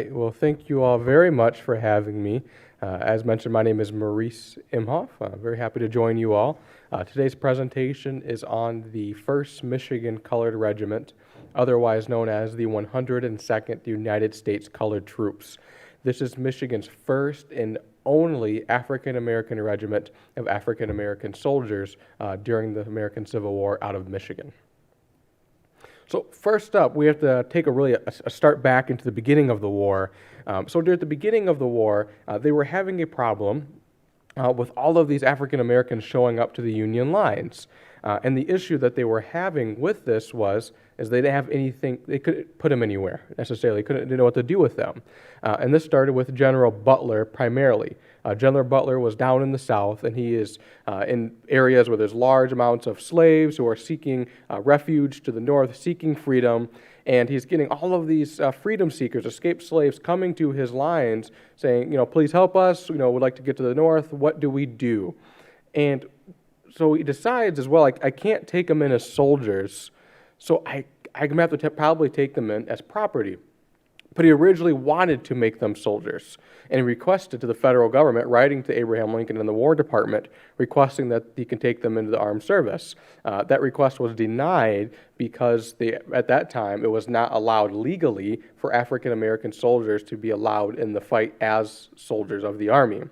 right. Well, thank you all very much for having me. As mentioned, my name is Maurice Imhoff. Very happy to join you all. Today's presentation is on the 1st Michigan Colored Regiment, otherwise known as the 102nd United States Colored Troops. This is Michigan's first and only African American regiment of African American soldiers during the American Civil War out of Michigan. So first up, we have to take a start back into the beginning of the war. So during the beginning of the war, they were having a problem with all of these African Americans showing up to the Union lines. And the issue that they were having with this is they didn't have anything, they couldn't put them anywhere necessarily, didn't know what to do with them. And this started with General Butler primarily. General Butler was down in the South, and he is in areas where there's large amounts of slaves who are seeking refuge to the North, seeking freedom, and he's getting all of these freedom seekers, escaped slaves, coming to his lines saying, please help us, we'd like to get to the North, what do we do? And so he decides as well, I can't take them in as soldiers, so I'm going to have to probably take them in as property. But he originally wanted to make them soldiers, and he requested to the federal government, writing to Abraham Lincoln and the War Department, requesting that he can take them into the armed service. That request was denied because at that time it was not allowed legally for African American soldiers to be allowed in the fight as soldiers of the Army.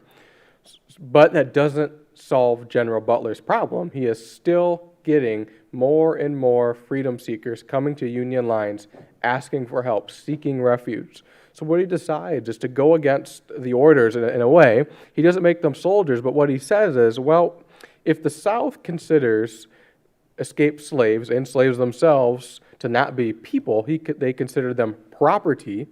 But that doesn't solve General Butler's problem. He is still getting more and more freedom seekers coming to Union lines, asking for help, seeking refuge. So what he decides is to go against the orders in a way. He doesn't make them soldiers, but what he says is, well, if the South considers escaped slaves and slaves themselves to not be people, they consider them property.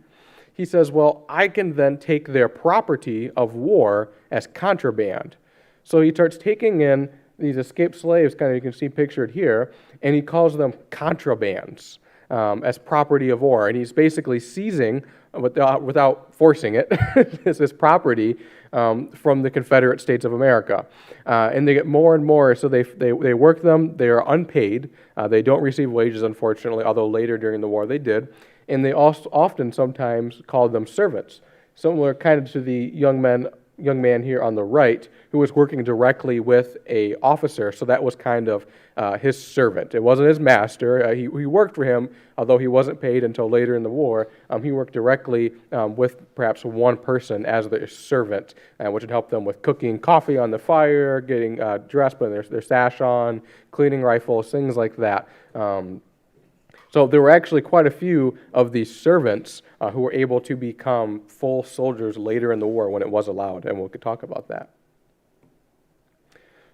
He says, well, I can then take their property of war as contraband. So he starts taking in these escaped slaves, you can see pictured here, and he calls them contrabands as property of war. And he's basically seizing, without forcing it, this property from the Confederate States of America. And they get more and more, so they work them, they are unpaid, they don't receive wages, unfortunately, although later during the war they did. And they also often sometimes call them servants, similar kind of to the young man here on the right, who was working directly with a officer, so that was kind of his servant. It wasn't his master. He worked for him, although he wasn't paid until later in the war. He worked directly with perhaps one person as their servant, which would help them with cooking coffee on the fire, getting dressed, putting their sash on, cleaning rifles, things like that. So there were actually quite a few of these servants who were able to become full soldiers later in the war when it was allowed, and we could talk about that.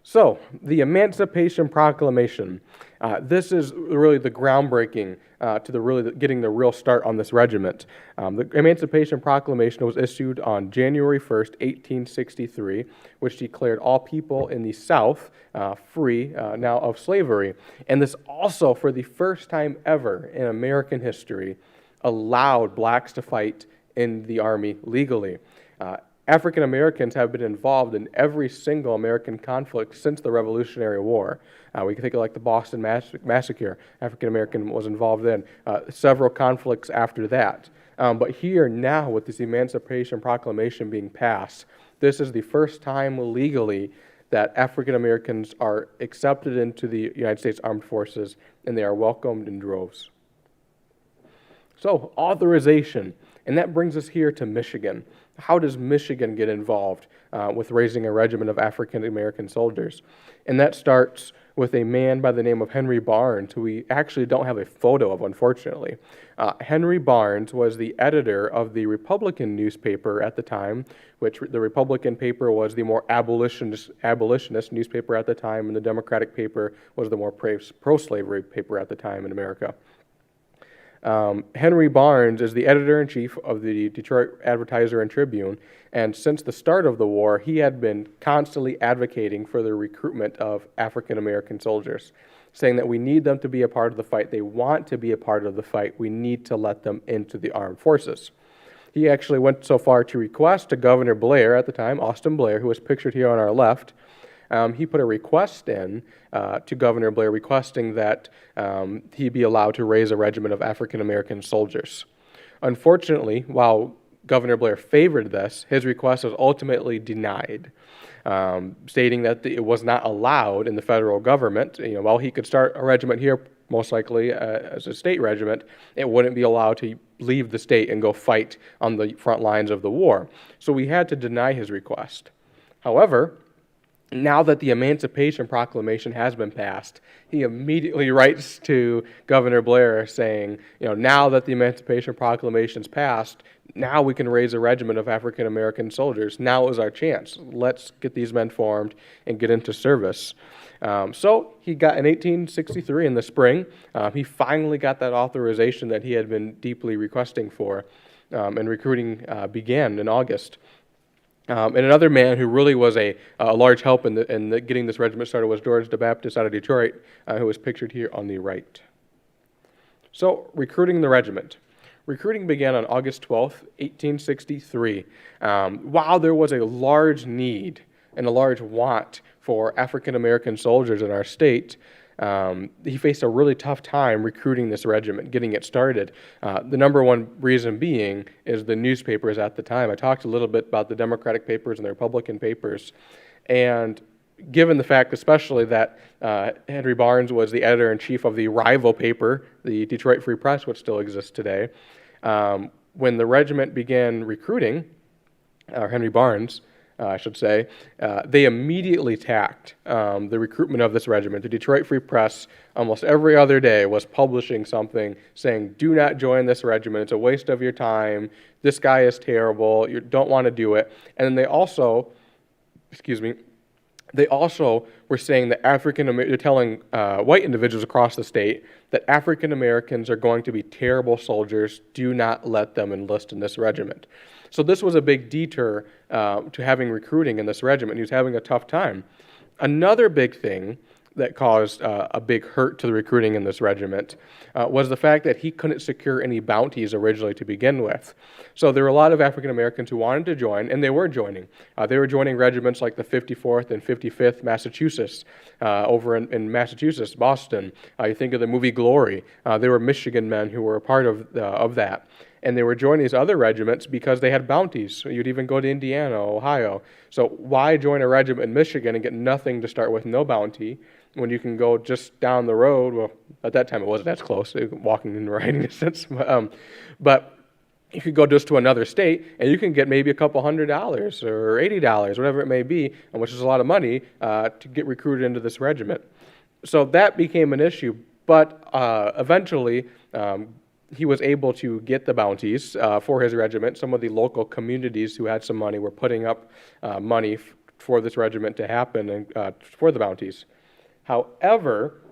So, the Emancipation Proclamation. This is really the groundbreaking to getting the real start on this regiment. The Emancipation Proclamation was issued on January 1st, 1863, which declared all people in the South free now of slavery. And this also, for the first time ever in American history, allowed blacks to fight in the Army legally. African Americans have been involved in every single American conflict since the Revolutionary War. We can think of like the Boston Massacre. African American was involved in several conflicts after that. But here now, with this Emancipation Proclamation being passed, this is the first time legally that African Americans are accepted into the United States Armed Forces, and they are welcomed in droves. So, authorization. And that brings us here to Michigan. How does Michigan get involved with raising a regiment of African American soldiers? And that starts with a man by the name of Henry Barnes, who we actually don't have a photo of, unfortunately. Henry Barnes was the editor of the Republican newspaper at the time, which the Republican paper was the more abolitionist newspaper at the time, and the Democratic paper was the more pro-slavery paper at the time in America. Henry Barnes is the editor-in-chief of the Detroit Advertiser and Tribune, and since the start of the war, he had been constantly advocating for the recruitment of African-American soldiers, saying that we need them to be a part of the fight. They want to be a part of the fight. We need to let them into the armed forces. He actually went so far to request to Governor Blair at the time, Austin Blair, who was pictured here on our left. He put a request in to Governor Blair requesting that he be allowed to raise a regiment of African-American soldiers. Unfortunately, while Governor Blair favored this, his request was ultimately denied, stating that it was not allowed in the federal government. While he could start a regiment here, most likely as a state regiment, it wouldn't be allowed to leave the state and go fight on the front lines of the war. So we had to deny his request. However, now that the Emancipation Proclamation has been passed, he immediately writes to Governor Blair saying, now that the Emancipation Proclamation is passed, now we can raise a regiment of African American soldiers. Now is our chance. Let's get these men formed and get into service. So he got, in 1863, in the spring, he finally got that authorization that he had been deeply requesting for, and recruiting began in August. And another man who really was a large help in getting this regiment started was George the Baptist out of Detroit, who is pictured here on the right. So, recruiting the regiment. Recruiting began on August 12th, 1863. While there was a large need and a large want for African American soldiers in our state, he faced a really tough time recruiting this regiment, getting it started. The number one reason being is the newspapers at the time. I talked a little bit about the Democratic papers and the Republican papers, and given the fact especially that Henry Barnes was the editor-in-chief of the rival paper, the Detroit Free Press, which still exists today, when the regiment began recruiting, or Henry Barnes, I should say, they immediately attacked the recruitment of this regiment. The Detroit Free Press, almost every other day, was publishing something saying, do not join this regiment, it's a waste of your time, this guy is terrible, you don't want to do it. And then they also were saying that they're telling white individuals across the state that African Americans are going to be terrible soldiers, do not let them enlist in this regiment. So this was a big deter to having recruiting in this regiment. He was having a tough time. Another big thing that caused a big hurt to the recruiting in this regiment was the fact that he couldn't secure any bounties originally to begin with. So there were a lot of African Americans who wanted to join, and they were joining. They were joining regiments like the 54th and 55th Massachusetts, over in Massachusetts, Boston. You think of the movie Glory. They were Michigan men who were a part of that. And they were joining these other regiments because they had bounties. So you'd even go to Indiana, Ohio. So why join a regiment in Michigan and get nothing to start with, no bounty, when you can go just down the road? Well, at that time it wasn't as close, walking and riding distance. But you could go just to another state, and you can get maybe a couple $100 or $80, whatever it may be, which is a lot of money, to get recruited into this regiment. So that became an issue. But eventually, he was able to get the bounties for his regiment. Some of the local communities who had some money were putting up money for this regiment to happen and for the bounties. However,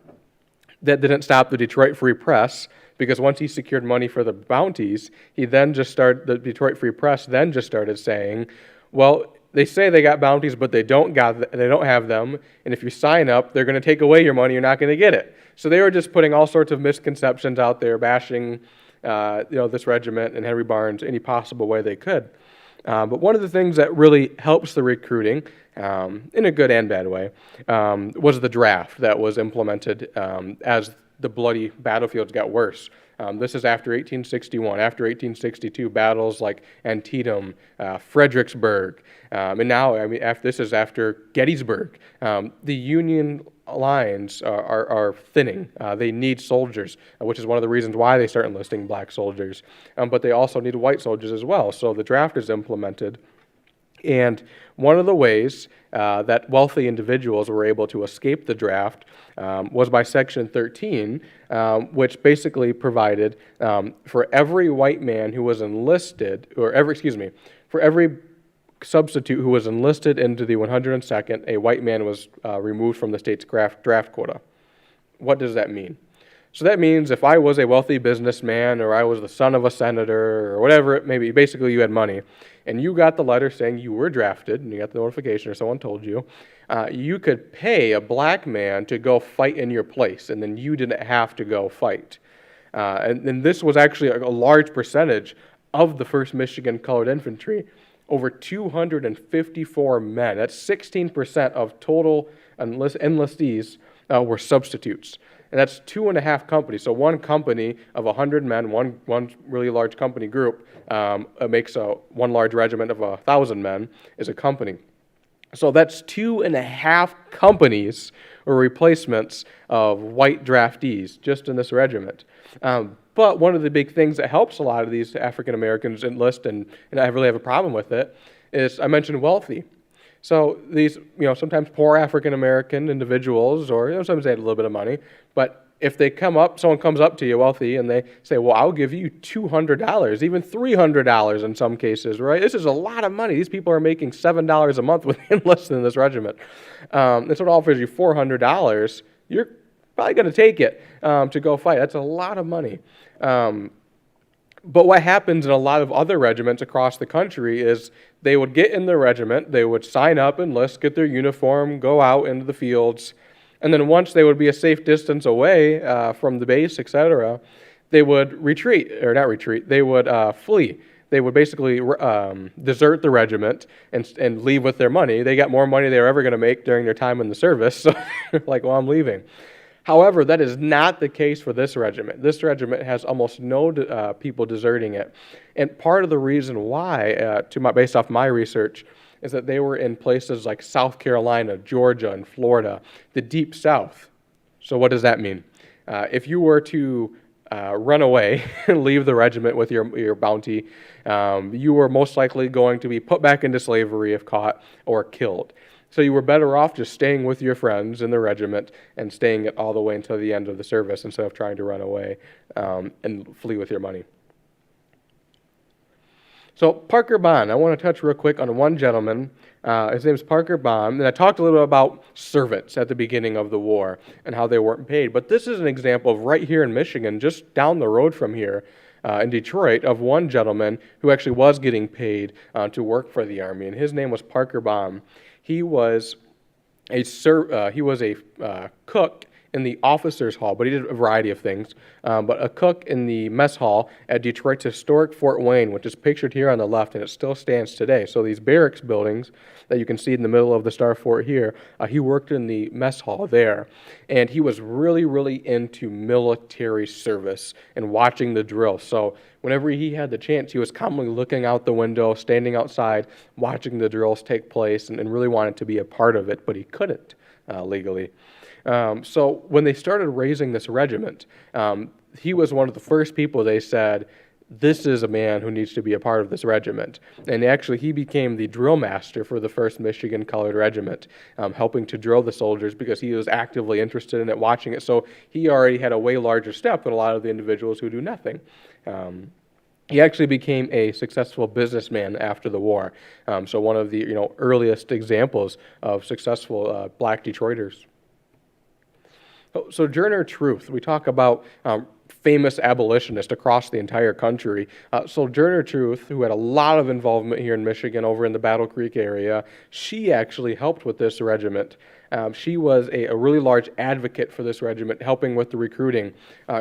that didn't stop the Detroit Free Press, because once he secured money for the bounties, the Detroit Free Press then just started saying, well, they say they got bounties, but they don't have them, and if you sign up, they're going to take away your money, you're not going to get it. So they were just putting all sorts of misconceptions out there, bashing this regiment and Henry Barnes any possible way they could. But one of the things that really helps the recruiting, in a good and bad way, was the draft that was implemented as the bloody battlefields got worse. This is after 1861. After 1862, battles like Antietam, Fredericksburg, and now, this is after Gettysburg. The Union lines are thinning. They need soldiers, which is one of the reasons why they start enlisting black soldiers. But they also need white soldiers as well. So the draft is implemented. And one of the ways that wealthy individuals were able to escape the draft was by Section 13, which basically provided for every white man who was enlisted, for every substitute who was enlisted into the 102nd, a white man was removed from the state's draft quota. What does that mean? So that means if I was a wealthy businessman, or I was the son of a senator, or whatever it may be, basically you had money, and you got the letter saying you were drafted, and you got the notification or someone told you, you could pay a black man to go fight in your place, and then you didn't have to go fight. And this was actually a large percentage of the 1st Michigan Colored Infantry. Over 254 men, that's 16% of total enlistees, were substitutes. And that's 2.5 companies. So one company of 100 men, one really large company group, makes one large regiment of 1,000 men is a company. So that's 2.5 companies or replacements of white draftees just in this regiment. But one of the big things that helps a lot of these African Americans enlist, and I really have a problem with it, is I mentioned wealthy. So these, sometimes poor African American individuals, or sometimes they have a little bit of money, but if someone comes up to you wealthy and they say, well, I'll give you $200, even $300 in some cases, right? This is a lot of money. These people are making $7 a month when they enlist in this regiment. And so it offers you $400. You're probably going to take it to go fight. That's a lot of money. But what happens in a lot of other regiments across the country is they would get in their regiment, they would sign up, enlist, get their uniform, go out into the fields, and then once they would be a safe distance away from the base, etc., they would they would flee. They would basically desert the regiment and leave with their money. They got more money they were ever going to make during their time in the service, so they're like, well, I'm leaving. However, that is not the case for this regiment. This regiment has almost no people deserting it. And part of the reason why, based off my research, is that they were in places like South Carolina, Georgia, and Florida, the deep South. So what does that mean? If you were to run away and leave the regiment with your bounty, you were most likely going to be put back into slavery if caught or killed. So you were better off just staying with your friends in the regiment and staying all the way until the end of the service instead of trying to run away and flee with your money. So Parker Bond, I want to touch real quick on one gentleman. His name is Parker Bond, and I talked a little bit about servants at the beginning of the war and how they weren't paid. But this is an example of right here in Michigan, just down the road from here in Detroit, of one gentleman who actually was getting paid to work for the Army, and his name was Parker Bond. He was a cook in the officers' hall, but he did a variety of things. But a cook in the mess hall at Detroit's historic Fort Wayne, which is pictured here on the left, and it still stands today. So these barracks buildings that you can see in the middle of the Star Fort here, he worked in the mess hall there. And he was really, really into military service and watching the drill. So whenever he had the chance, he was commonly looking out the window, standing outside, watching the drills take place, and really wanted to be a part of it, but he couldn't legally. So when they started raising this regiment, he was one of the first people they said, this is a man who needs to be a part of this regiment. And actually, he became the drill master for the 1st Michigan Colored Regiment, helping to drill the soldiers because he was actively interested in it, watching it. So he already had a way larger step than a lot of the individuals who do nothing. He actually became a successful businessman after the war. So one of the earliest examples of successful black Detroiters. Sojourner Truth, we talk about famous abolitionists across the entire country. Sojourner Truth, who had a lot of involvement here in Michigan over in the Battle Creek area, she actually helped with this regiment. She was a really large advocate for this regiment, helping with the recruiting,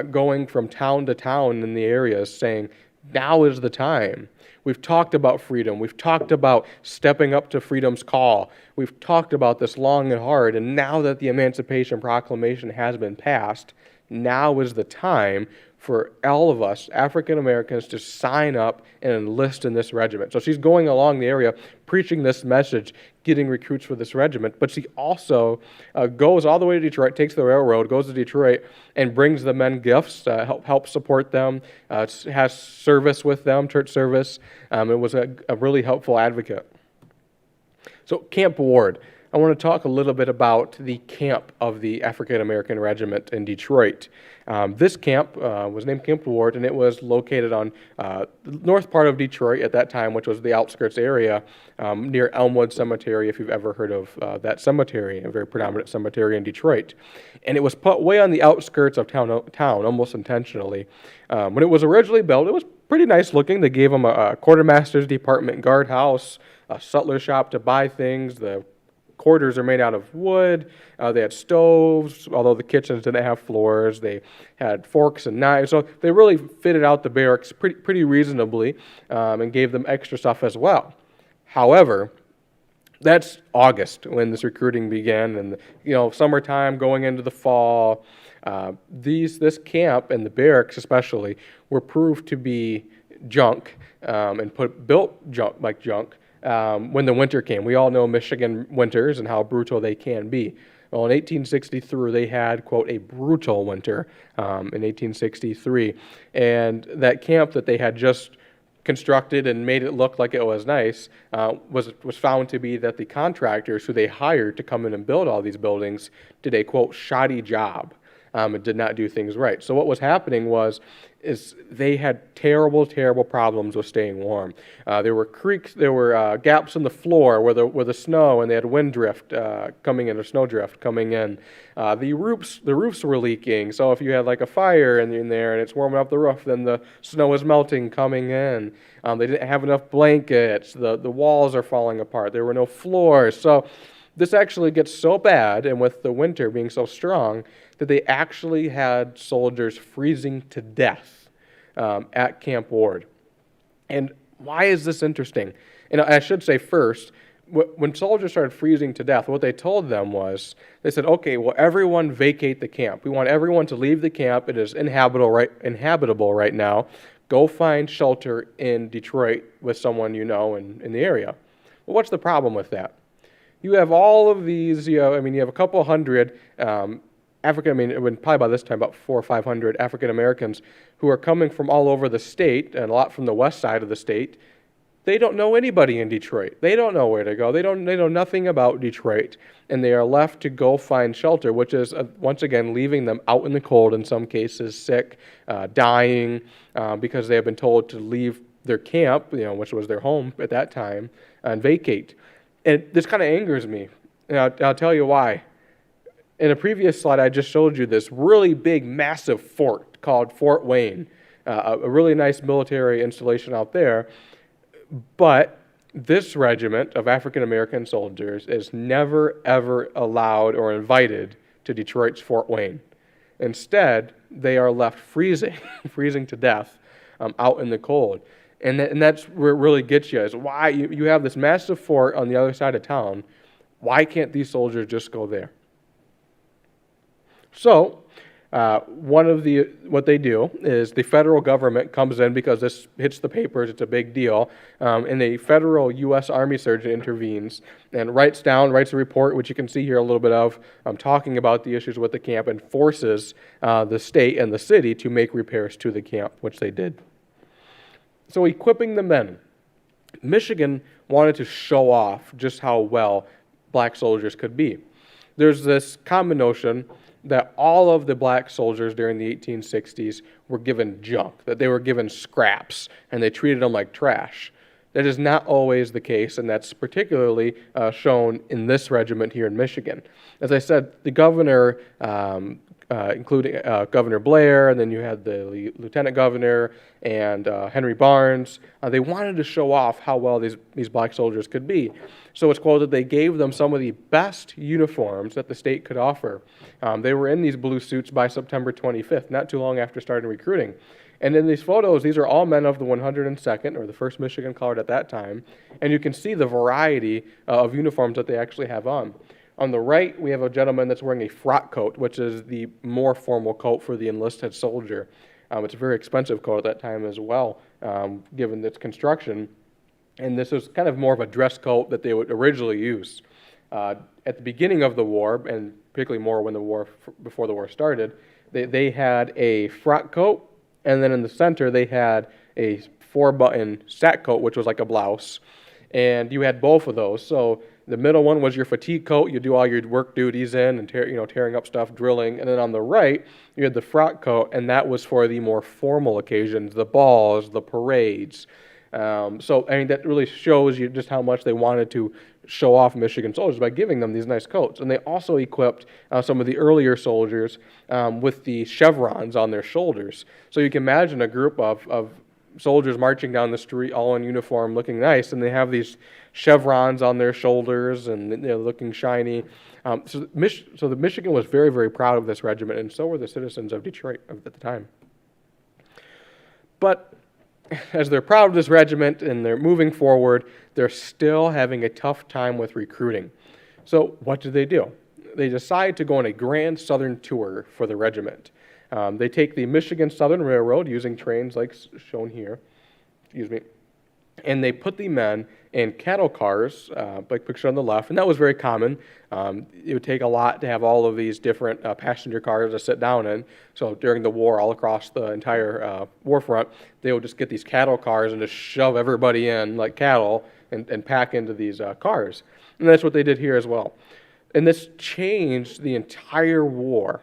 going from town to town in the areas saying, now is the time. We've talked about freedom. We've talked about stepping up to freedom's call. We've talked about this long and hard, and now that the Emancipation Proclamation has been passed, now is the time for all of us, African Americans, to sign up and enlist in this regiment. So she's going along the area, preaching this message, getting recruits for this regiment, but she also goes all the way to Detroit, takes the railroad, goes to Detroit, and brings the men gifts, help support them, has service with them, church service. It was a really helpful advocate. So Camp Ward. I want to talk a little bit about the camp of the African American Regiment in Detroit. This camp was named Camp Ward, and it was located on the north part of Detroit at that time, which was the outskirts area near Elmwood Cemetery, if you've ever heard of that cemetery, a very predominant cemetery in Detroit. And it was put way on the outskirts of town almost intentionally. When it was originally built, it was pretty nice looking. They gave them a quartermaster's department guardhouse, a sutler shop to buy things. The quarters are made out of wood. They had stoves, although the kitchens didn't have floors. They had forks and knives. So they really fitted out the barracks pretty reasonably and gave them extra stuff as well. However, that's August when this recruiting began, and summertime going into the fall. This camp and the barracks especially were proved to be junk and built like junk when the winter came. We all know Michigan winters and how brutal they can be. Well, in 1863, they had, quote, a brutal winter in 1863. And that camp that they had just constructed and made it look like it was nice was found to be that the contractors who they hired to come in and build all these buildings did a, quote, shoddy job and did not do things right. So what was happening is they had terrible, terrible problems with staying warm. There were creeks, there were gaps in the floor where the snow, and they had wind drift coming in, or snow drift coming in. The roofs were leaking, so if you had like a fire in there and it's warming up the roof, then the snow is melting coming in. They didn't have enough blankets. The walls are falling apart. There were no floors. So this actually gets so bad, and with the winter being so strong, that they actually had soldiers freezing to death at Camp Ward. And why is this interesting? And I should say first, when soldiers started freezing to death, what they told them was, they said, okay, well, everyone vacate the camp. We want everyone to leave the camp. It is inhabitable right now. Go find shelter in Detroit with someone you know in the area. Well, what's the problem with that? You have all of these, you have a couple hundred probably by this time about 400 or 500 African Americans who are coming from all over the state, and a lot from the west side of the state. They don't know anybody in Detroit. They don't know where to go. They know nothing about Detroit, and they are left to go find shelter, which is once again leaving them out in the cold, in some cases sick, dying, because they have been told to leave their camp, which was their home at that time, and vacate. And this kind of angers me, and I'll tell you why. In a previous slide, I just showed you this really big, massive fort called Fort Wayne, a really nice military installation out there. But this regiment of African-American soldiers is never, ever allowed or invited to Detroit's Fort Wayne. Instead, they are left freezing to death out in the cold. And that's where it really gets you, is why you have this massive fort on the other side of town. Why can't these soldiers just go there? So, what they do is the federal government comes in, because this hits the papers, it's a big deal, and a federal U.S. Army surgeon intervenes and writes a report, which you can see here a little bit of, talking about the issues with the camp, and forces the state and the city to make repairs to the camp, which they did. So equipping the men. Michigan wanted to show off just how well black soldiers could be. There's this common notion that all of the black soldiers during the 1860s were given junk, that they were given scraps, and they treated them like trash. That is not always the case, and that's particularly shown in this regiment here in Michigan. As I said, the governor, including Governor Blair, and then you had the lieutenant governor and Henry Barnes, they wanted to show off how well these black soldiers could be. So it's quoted, they gave them some of the best uniforms that the state could offer. They were in these blue suits by September 25th, not too long after starting recruiting. And in these photos, these are all men of the 102nd, or the 1st Michigan Colored at that time, and you can see the variety of uniforms that they actually have on. On the right, we have a gentleman that's wearing a frock coat, which is the more formal coat for the enlisted soldier. It's a very expensive coat at that time as well, given its construction. And this was kind of more of a dress coat that they would originally use. At the beginning of the war, and particularly more when before the war started, they had a frock coat, and then in the center they had a 4-button sack coat, which was like a blouse. And you had both of those. So the middle one was your fatigue coat. You do all your work duties in and tearing up stuff, drilling. And then on the right, you had the frock coat, and that was for the more formal occasions, the balls, the parades. That really shows you just how much they wanted to show off Michigan soldiers by giving them these nice coats. And they also equipped some of the earlier soldiers with the chevrons on their shoulders. So you can imagine a group of soldiers marching down the street all in uniform looking nice, and they have these chevrons on their shoulders and looking shiny. So the Michigan was very, very proud of this regiment, and so were the citizens of Detroit at the time. But as they're proud of this regiment and they're moving forward, they're still having a tough time with recruiting. So what do? they decide to go on a grand southern tour for the regiment. They take the Michigan Southern Railroad using trains like shown here, excuse me, and they put the men in cattle cars, like pictured on the left, and that was very common. It would take a lot to have all of these different passenger cars to sit down in. So during the war, all across the entire war front, they would just get these cattle cars and just shove everybody in like cattle and pack into these cars. And that's what they did here as well. And this changed the entire war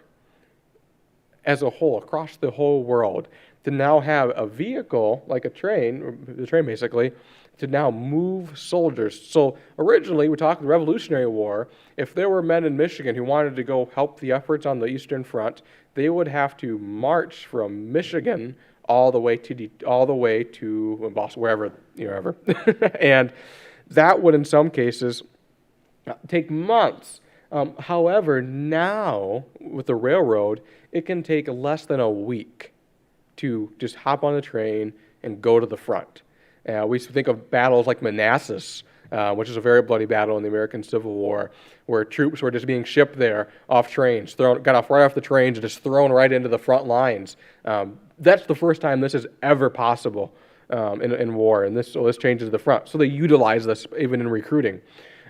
as a whole, across the whole world, to now have a vehicle, like a train, or the train basically, to now move soldiers. So originally, we talked the Revolutionary War, if there were men in Michigan who wanted to go help the efforts on the Eastern Front, they would have to march from Michigan all the way to Boston, wherever. And that would, in some cases, take months. However, now, with the railroad, it can take less than a week to just hop on the train and go to the front. We used to think of battles like Manassas, which is a very bloody battle in the American Civil War, where troops were just being shipped there off trains, got off right off the trains and just thrown right into the front lines. That's the first time this is ever possible in war, and this changes the front. So they utilize this even in recruiting.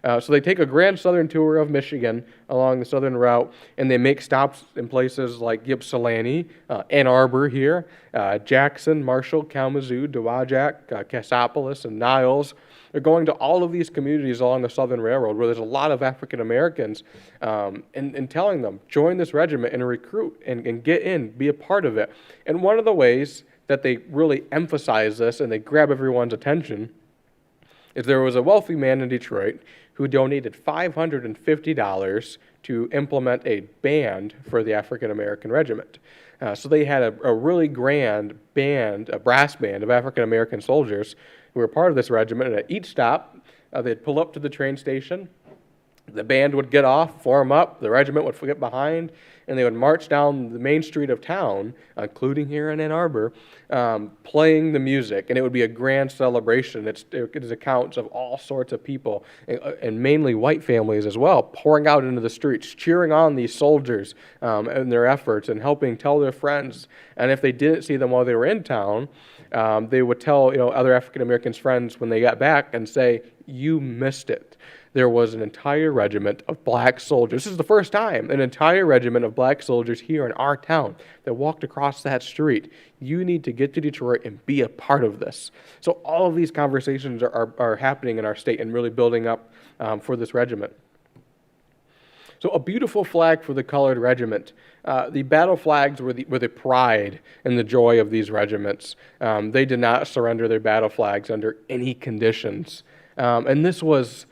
So they take a grand southern tour of Michigan along the southern route, and they make stops in places like Ypsilanti, Ann Arbor here, Jackson, Marshall, Kalamazoo, Dowagiac, Cassopolis, and Niles. They're going to all of these communities along the Southern Railroad where there's a lot of African Americans, and telling them, join this regiment and recruit and get in, be a part of it. And one of the ways that they really emphasize this and they grab everyone's attention is there was a wealthy man in Detroit who donated $550 to implement a band for the African American regiment. So they had a really grand band, a brass band of African American soldiers who were part of this regiment. And at each stop, they'd pull up to the train station. The band would get off, form up, the regiment would get behind, and they would march down the main street of town, including here in Ann Arbor, playing the music. And it would be a grand celebration. It is accounts of all sorts of people, and mainly white families as well, pouring out into the streets, cheering on these soldiers and their efforts, and helping tell their friends. And if they didn't see them while they were in town, they would tell other African Americans' friends when they got back and say, "You missed it. There was an entire regiment of black soldiers." This is the first time an entire regiment of black soldiers here in our town that walked across that street. You need to get to Detroit and be a part of this. So all of these conversations are happening in our state and really building up for this regiment. So a beautiful flag for the Colored Regiment. The battle flags were the pride and the joy of these regiments. They did not surrender their battle flags under any conditions. And this was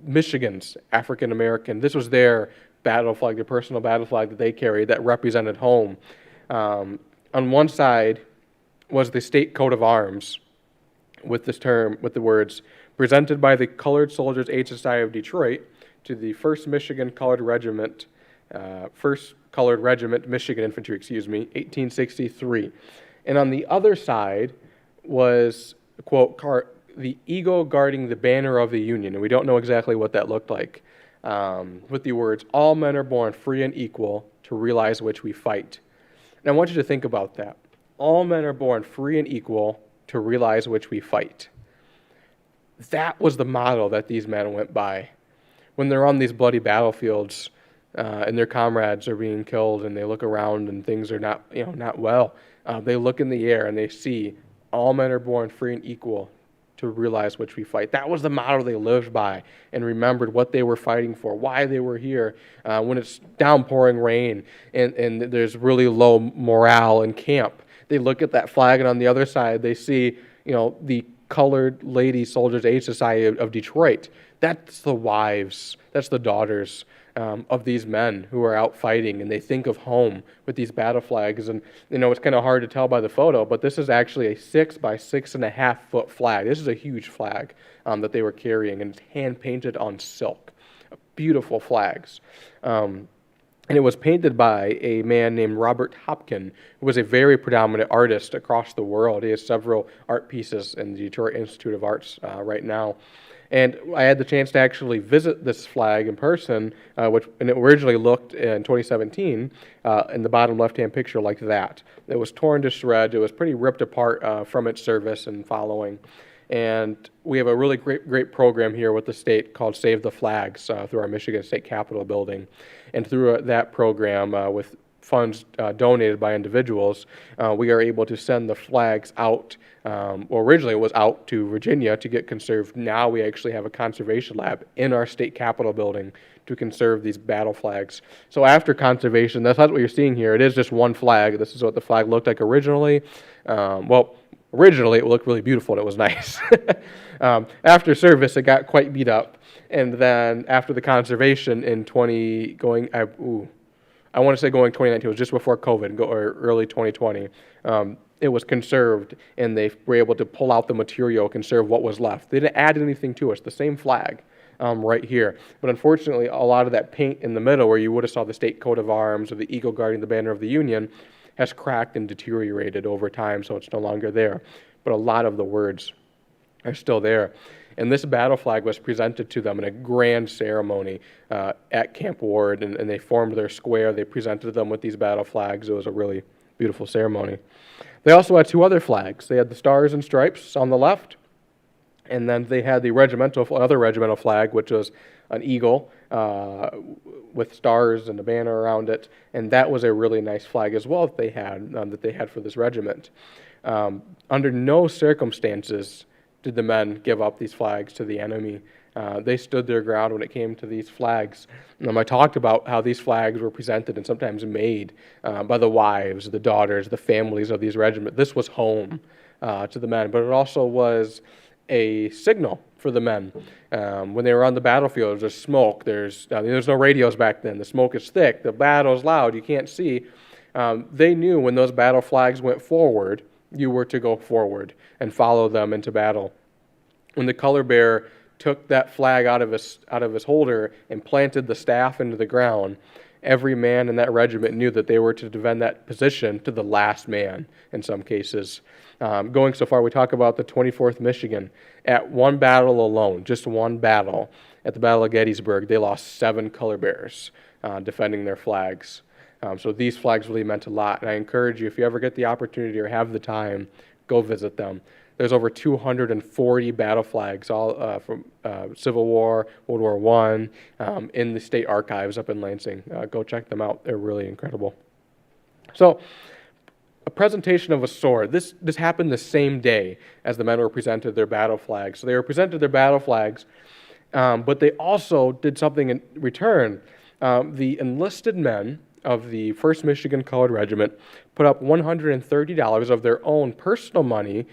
Michigan's African American. This was their battle flag, their personal battle flag that they carried that represented home. On one side was the state coat of arms with the words, "Presented by the Colored Soldiers Aid Society of Detroit to the 1st Michigan Colored Regiment, 1st Colored Regiment, Michigan Infantry, 1863. And on the other side was, quote, "The eagle guarding the banner of the Union," and we don't know exactly what that looked like, with the words, "All men are born free and equal, to realize which we fight." And I want you to think about that. All men are born free and equal, to realize which we fight. That was the motto that these men went by. When they're on these bloody battlefields and their comrades are being killed and they look around and things are not well, they look in the air and they see all men are born free and equal, to realize which we fight. That was the motto they lived by and remembered what they were fighting for, why they were here. When it's downpouring rain and there's really low morale in camp, they look at that flag and on the other side they see the Colored Lady Soldiers Aid Society of Detroit. That's the wives, that's the daughters of these men who are out fighting, and they think of home with these battle flags. And it's kind of hard to tell by the photo, but this is actually a 6 by 6.5 foot flag. This is a huge flag that they were carrying, and it's hand painted on silk. Beautiful flags. And it was painted by a man named Robert Hopkin, who was a very predominant artist across the world. He has several art pieces in the Detroit Institute of Arts right now. And I had the chance to actually visit this flag in person, and it originally looked in 2017 in the bottom left-hand picture like that. It was torn to shreds. It was pretty ripped apart from its service and following. And we have a really great program here with the state called Save the Flags through our Michigan State Capitol building. And through that program, with funds donated by individuals, we are able to send the flags out. Well, originally it was out to Virginia to get conserved. Now we actually have a conservation lab in our state capitol building to conserve these battle flags. So after conservation, that's not what you're seeing here. It is just one flag. This is what the flag looked like originally. Originally it looked really beautiful and it was nice. After service, it got quite beat up. And then after the conservation in 2019, it was just before COVID, or early 2020. It was conserved, and they were able to pull out the material, conserve what was left. They didn't add anything to it. It's the same flag right here. But unfortunately, a lot of that paint in the middle, where you would have saw the state coat of arms or the eagle guarding the banner of the Union, has cracked and deteriorated over time, so it's no longer there. But a lot of the words are still there. And this battle flag was presented to them in a grand ceremony at Camp Ward, and they formed their square. They presented them with these battle flags. It was a really beautiful ceremony. They also had two other flags. They had the Stars and Stripes on the left, and then they had the other regimental flag, which was an eagle with stars and a banner around it, and that was a really nice flag as well that they had for this regiment. Under no circumstances did the men give up these flags to the enemy. They stood their ground when it came to these flags. I talked about how these flags were presented and sometimes made by the wives, the daughters, the families of these regiments. This was home to the men, but it also was a signal for the men. When they were on the battlefield, there's smoke. There's no radios back then. The smoke is thick. The battle's loud. You can't see. They knew when those battle flags went forward, you were to go forward and follow them into battle. When the color bearer took that flag out of his holder and planted the staff into the ground, every man in that regiment knew that they were to defend that position to the last man in some cases. Going so far, we talk about the 24th Michigan. At one battle alone, just one battle, at the Battle of Gettysburg, they lost 7 color bearers defending their flags. So these flags really meant a lot, and I encourage you, if you ever get the opportunity or have the time, go visit them. There's over 240 battle flags, all from Civil War, World War I, in the state archives up in Lansing. Go check them out. They're really incredible. So a presentation of a sword. This happened the same day as the men were presented their battle flags. So they were presented their battle flags, but they also did something in return. The enlisted men of the 1st Michigan Colored Regiment put up $130 of their own personal money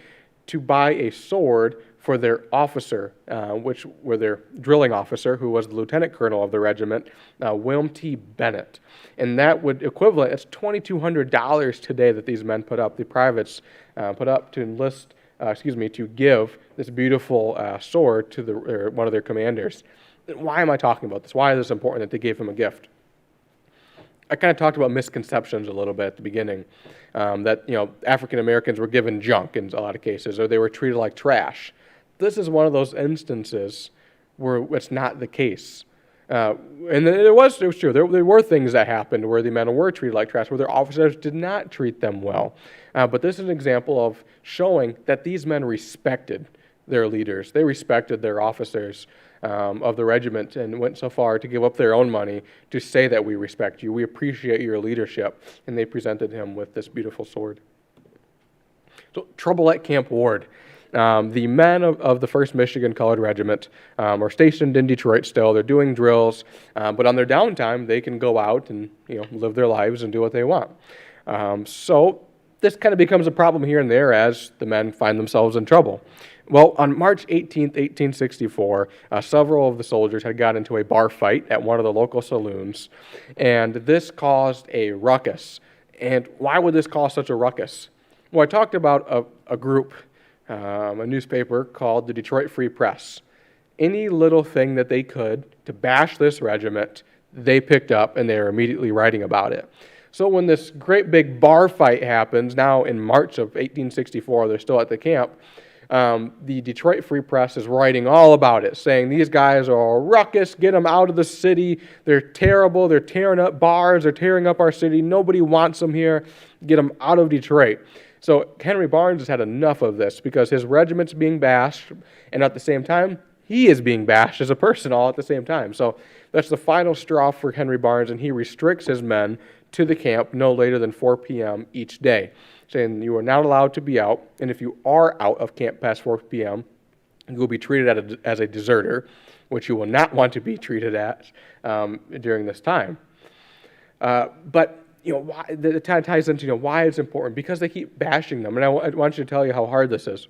to buy a sword for their officer, which were their drilling officer, who was the lieutenant colonel of the regiment, William T. Bennett. And that would equivalent, it's $2,200 today that these men put up, the privates put up to give this beautiful sword to one of their commanders. Why am I talking about this? Why is this important that they gave him a gift? I kind of talked about misconceptions a little bit at the beginning, that African Americans were given junk in a lot of cases, or they were treated like trash. This is one of those instances where it's not the case. And it was true. There were things that happened where the men were treated like trash, where their officers did not treat them well. But this is an example of showing that these men respected their leaders. They respected their officers of the regiment and went so far to give up their own money to say that we respect you, we appreciate your leadership, and they presented him with this beautiful sword. So, trouble at Camp Ward. The men of the 1st Michigan Colored Regiment are stationed in Detroit still. They're doing drills, but on their downtime, they can go out and live their lives and do what they want. So this kind of becomes a problem here and there as the men find themselves in trouble. Well, on March 18th, 1864, several of the soldiers had got into a bar fight at one of the local saloons, and this caused a ruckus. And why would this cause such a ruckus? Well, I talked about a group, a newspaper called the Detroit Free Press. Any little thing that they could to bash this regiment, they picked up, and they were immediately writing about it. So when this great big bar fight happens, now in March of 1864, they're still at the camp, the Detroit Free Press is writing all about it, saying these guys are a ruckus, get them out of the city, they're terrible, they're tearing up bars, they're tearing up our city, nobody wants them here, get them out of Detroit. So Henry Barnes has had enough of this because his regiment's being bashed, and at the same time, he is being bashed as a person all at the same time. So that's the final straw for Henry Barnes, and he restricts his men to the camp no later than 4 p.m. each day, saying you are not allowed to be out, and if you are out of camp past 4 p.m., you will be treated as a deserter, which you will not want to be treated as during this time. But why, that ties into why it's important, because they keep bashing them, and I want you to tell you how hard this is.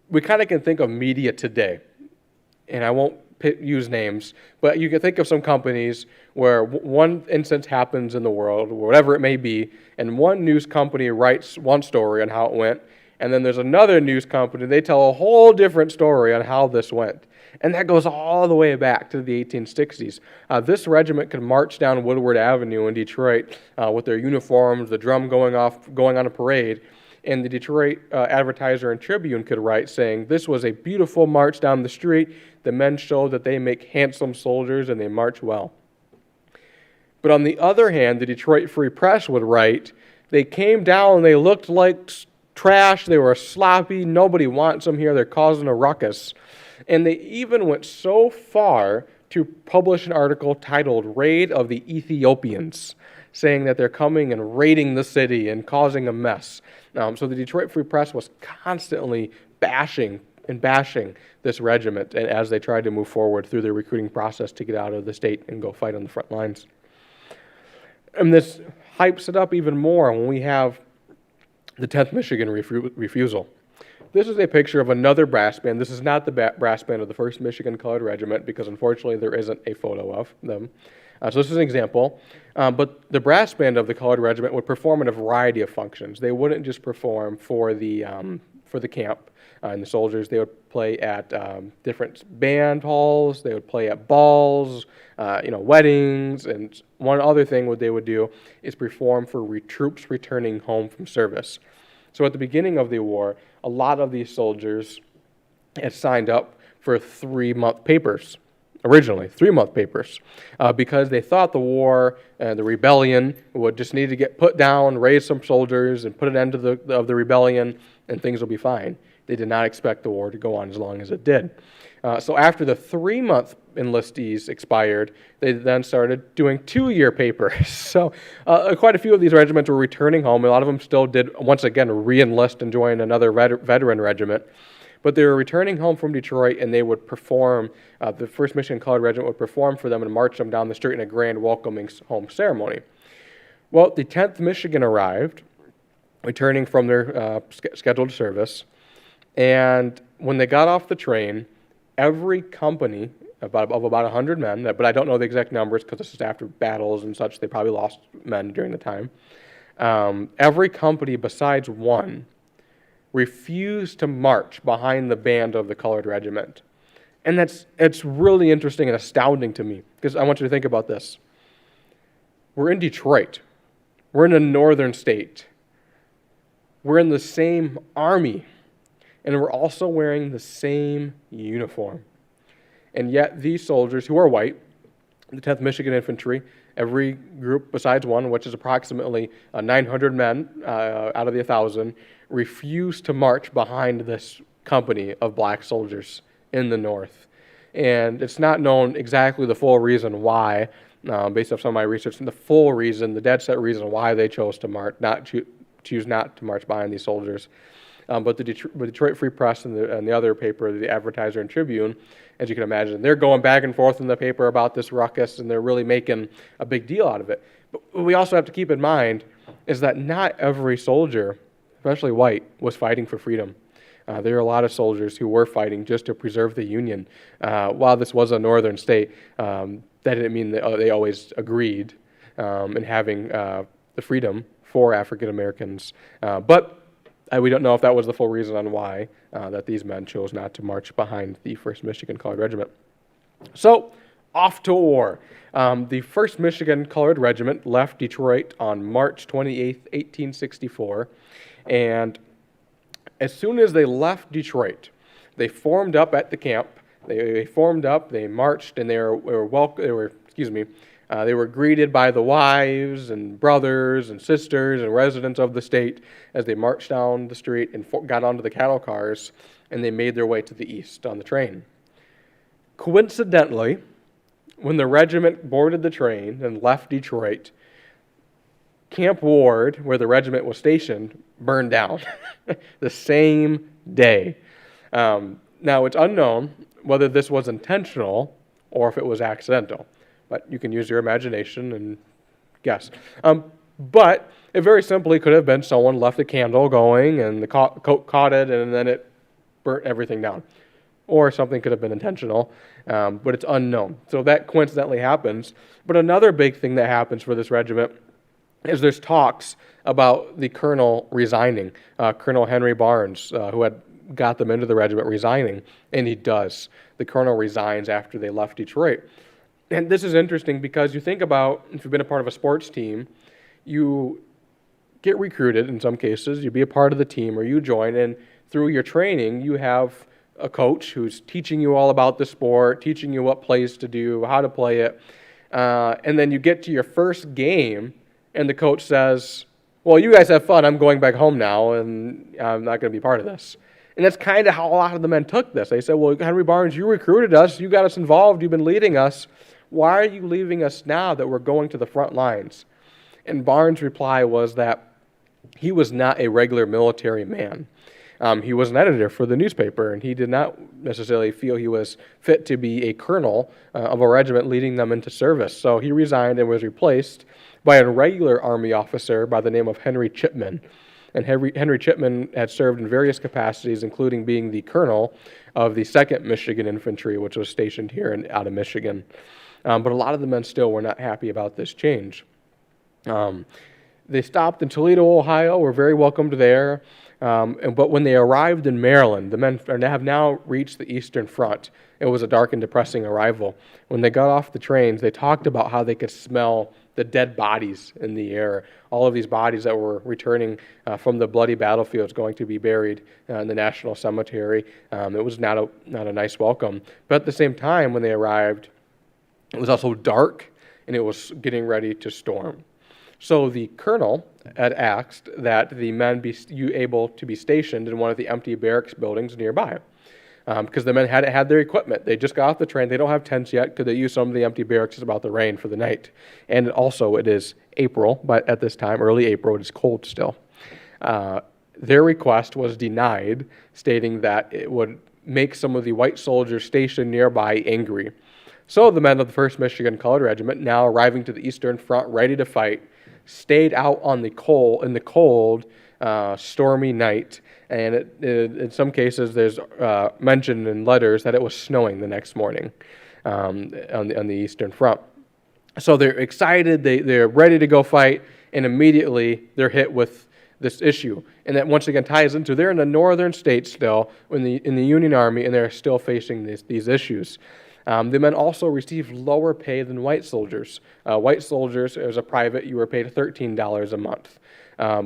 We kind of can think of media today, and I won't use names, but you can think of some companies where one instance happens in the world, whatever it may be, and one news company writes one story on how it went, and then there's another news company, they tell a whole different story on how this went. And that goes all the way back to the 1860s. This regiment could march down Woodward Avenue in Detroit with their uniforms, the drum going on a parade, and the Detroit Advertiser and Tribune could write saying, "This was a beautiful march down the street. The men show that they make handsome soldiers and they march well." But on the other hand, the Detroit Free Press would write, "They came down and they looked like trash. They were sloppy. Nobody wants them here. They're causing a ruckus." And they even went so far to publish an article titled "Raid of the Ethiopians," saying that they're coming and raiding the city and causing a mess. So the Detroit Free Press was constantly bashing this regiment, and as they tried to move forward through their recruiting process to get out of the state and go fight on the front lines. And this hypes it up even more when we have the 10th Michigan refusal. This is a picture of another brass band. This is not the brass band of the 1st Michigan Colored Regiment because unfortunately there isn't a photo of them. So this is an example. But the brass band of the Colored Regiment would perform in a variety of functions. They wouldn't just perform for the camp and the soldiers. They would play at different band halls. They would play at balls, weddings. And one other thing what they would do is perform for troops returning home from service. So at the beginning of the war, a lot of these soldiers had signed up for 3-month papers. Originally, 3-month papers, because they thought the war and the rebellion would just need to get put down, raise some soldiers, and put an end to the rebellion, and things will be fine. They did not expect the war to go on as long as it did. So after the 3-month enlistees expired, they then started doing 2-year papers. So quite a few of these regiments were returning home. A lot of them still did, once again, re-enlist and join another veteran regiment. But they were returning home from Detroit, and they would perform, the 1st Michigan Colored Regiment would perform for them and march them down the street in a grand welcoming home ceremony. Well, the 10th Michigan arrived, returning from their scheduled service, and when they got off the train, every company, of about 100 men, but I don't know the exact numbers because this is after battles and such, they probably lost men during the time. Every company besides one refused to march behind the band of the Colored Regiment. And it's really interesting and astounding to me, because I want you to think about this. We're in Detroit. We're in a northern state. We're in the same army. And we're also wearing the same uniform. And yet these soldiers, who are white, the 10th Michigan Infantry, every group besides one, which is approximately 900 men out of the 1,000, refused to march behind this company of black soldiers in the North. And it's not known exactly the full reason why, based off some of my research, and the full reason, the dead set reason why they chose to choose not to march behind these soldiers. But the Detroit Free Press and the other paper, the Advertiser and Tribune, as you can imagine, they're going back and forth in the paper about this ruckus, and they're really making a big deal out of it. But what we also have to keep in mind is that not every soldier, especially white, was fighting for freedom. There are a lot of soldiers who were fighting just to preserve the Union. While this was a northern state, that didn't mean that they always agreed in having the freedom for African Americans. But we don't know if that was the full reason on why that these men chose not to march behind the 1st Michigan Colored Regiment. So, off to war. The 1st Michigan Colored Regiment left Detroit on March 28, 1864, and As soon as they left Detroit, they formed up at the camp. They formed up, they marched, and they were greeted by the wives and brothers and sisters and residents of the state as they marched down the street and got onto the cattle cars, and they made their way to the east on the train. Coincidentally, when the regiment boarded the train and left Detroit, Camp Ward, where the regiment was stationed, burned down the same day. Now, it's unknown whether this was intentional or if it was accidental, but you can use your imagination and guess. But it very simply could have been someone left a candle going and the coat caught it and then it burnt everything down. Or something could have been intentional, but it's unknown. So that coincidentally happens. But another big thing that happens for this regiment is there's talks about the colonel resigning, Colonel Henry Barnes, who had got them into the regiment, resigning, and he does. The colonel resigns after they left Detroit. And this is interesting because you think about, if you've been a part of a sports team, you get recruited in some cases, you be a part of the team or you join, and through your training, you have a coach who's teaching you all about the sport, teaching you what plays to do, how to play it, and then you get to your first game, and the coach says, well, you guys have fun, I'm going back home now, and I'm not going to be part of this. And that's kind of how a lot of the men took this. They said, well, Henry Barnes, you recruited us, you got us involved, you've been leading us. Why are you leaving us now that we're going to the front lines? And Barnes' reply was that he was not a regular military man. He was an editor for the newspaper, and he did not necessarily feel he was fit to be a colonel of a regiment leading them into service. So he resigned and was replaced by a regular Army officer by the name of Henry Chipman. And Henry Chipman had served in various capacities, including being the colonel of the 2nd Michigan Infantry, which was stationed here out of Michigan. But a lot of the men still were not happy about this change. They stopped in Toledo, Ohio, were very welcomed there. But when they arrived in Maryland, the men have now reached the Eastern Front. It was a dark and depressing arrival. When they got off the trains, they talked about how they could smell the dead bodies in the air, all of these bodies that were returning from the bloody battlefields going to be buried in the National Cemetery. It was not a nice welcome. But at the same time, when they arrived, it was also dark, and it was getting ready to storm. So the colonel had asked that the men be able to be stationed in one of the empty barracks buildings nearby, because the men hadn't had their equipment. They just got off the train. They don't have tents yet because they use some of the empty barracks about the rain for the night. And also it is April, but at this time, early April, it is cold still. Their request was denied, stating that it would make some of the white soldiers stationed nearby angry. So the men of the 1st Michigan Colored Regiment, now arriving to the Eastern Front, ready to fight, stayed out in the cold, stormy night, and in some cases there's mentioned in letters that it was snowing the next morning on the Eastern Front. So they're excited, they're ready to go fight, and immediately they're hit with this issue. And that once again ties into they're in the northern states still, in the Union Army, and they're still facing these issues. The men also received lower pay than white soldiers. White soldiers, as a private, you were paid $13 a month.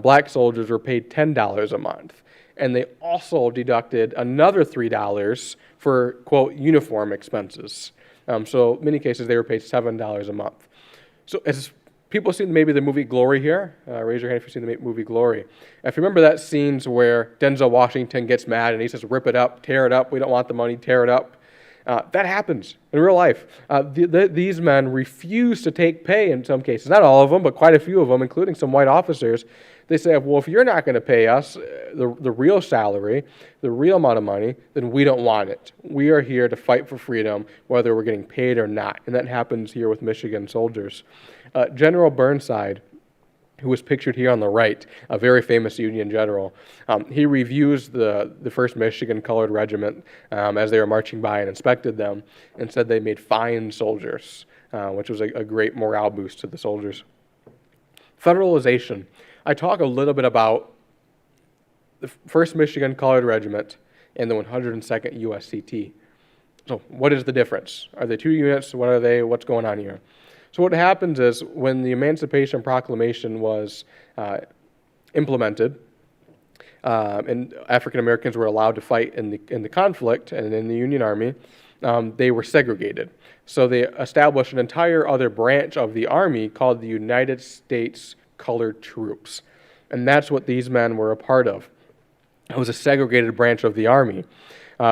Black soldiers were paid $10 a month. And they also deducted another $3 for, quote, uniform expenses. So in many cases, they were paid $7 a month. So as people seen maybe the movie Glory here, raise your hand if you've seen the movie Glory. If you remember that scenes where Denzel Washington gets mad and he says, rip it up, tear it up, we don't want the money, tear it up. That happens in real life. These men refuse to take pay in some cases. Not all of them, but quite a few of them, including some white officers. They say, well, if you're not going to pay us the real salary, the real amount of money, then we don't want it. We are here to fight for freedom, whether we're getting paid or not. And that happens here with Michigan soldiers. General Burnside, who was pictured here on the right, a very famous Union general. He reviews the 1st Michigan Colored Regiment as they were marching by and inspected them and said they made fine soldiers, which was a great morale boost to the soldiers. Federalization. I talk a little bit about the 1st Michigan Colored Regiment and the 102nd USCT. So what is the difference? Are they two units? What are they? What's going on here? So what happens is when the Emancipation Proclamation was implemented, and African Americans were allowed to fight in the conflict and in the Union Army, they were segregated. So they established an entire other branch of the Army called the United States Colored Troops. And that's what these men were a part of. It was a segregated branch of the Army.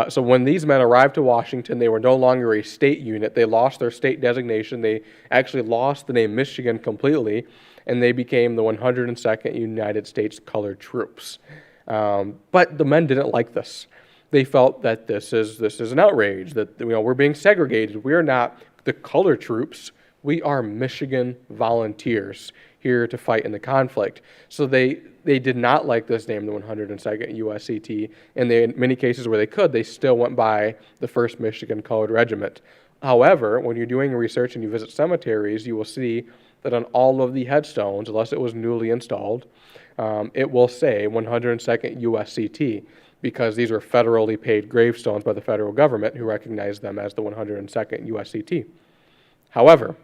So when these men arrived to Washington, they were no longer a state unit. They lost their state designation. They actually lost the name Michigan completely, and they became the 102nd United States Colored Troops. But the men didn't like this. They felt that this is an outrage, that we're being segregated. We are not the colored troops. We are Michigan volunteers here to fight in the conflict. So they did not like this name, the 102nd USCT, and they, in many cases where they could, they still went by the 1st Michigan Colored Regiment. However, when you're doing research and you visit cemeteries, you will see that on all of the headstones, unless it was newly installed, it will say 102nd USCT, because these were federally paid gravestones by the federal government who recognized them as the 102nd USCT. However,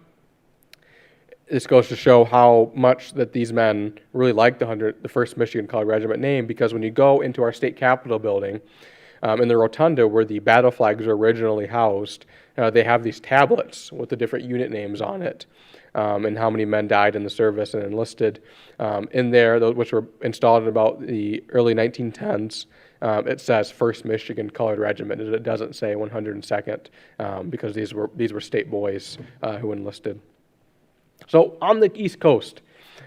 this goes to show how much that these men really liked the 1st Michigan Colored Regiment name, because when you go into our state capitol building, in the rotunda where the battle flags are originally housed, they have these tablets with the different unit names on it, and how many men died in the service and enlisted in there, which were installed in about the early 1910s. It says 1st Michigan Colored Regiment. It doesn't say 102nd, because these were state boys who enlisted. So on the East Coast,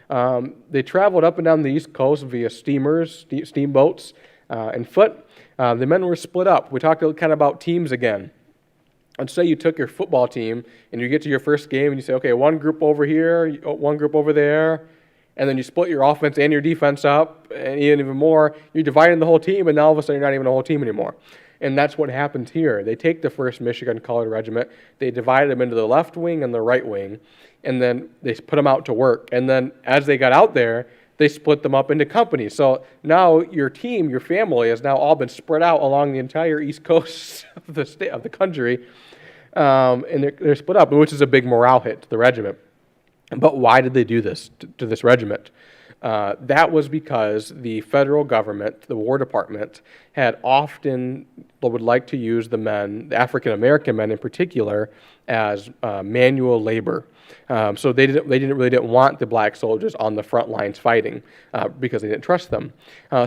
they traveled up and down the East Coast via steamers, steamboats, and foot. The men were split up. We talked kind of about teams again. And say you took your football team and you get to your first game and you say, okay, one group over here, one group over there, and then you split your offense and your defense up, and even more, you're dividing the whole team, and now all of a sudden you're not even a whole team anymore. And that's what happens here. They take the 1st Michigan Colored Regiment, they divide them into the left wing and the right wing, and then they put them out to work. And then as they got out there, they split them up into companies. So now your team, your family, has now all been spread out along the entire East Coast of the country, and they're split up, which is a big morale hit to the regiment. But why did they do this to this regiment? That was because the federal government, the War Department, had often would like to use the men, the African American men in particular, as manual labor. So they really didn't want the black soldiers on the front lines fighting because they didn't trust them.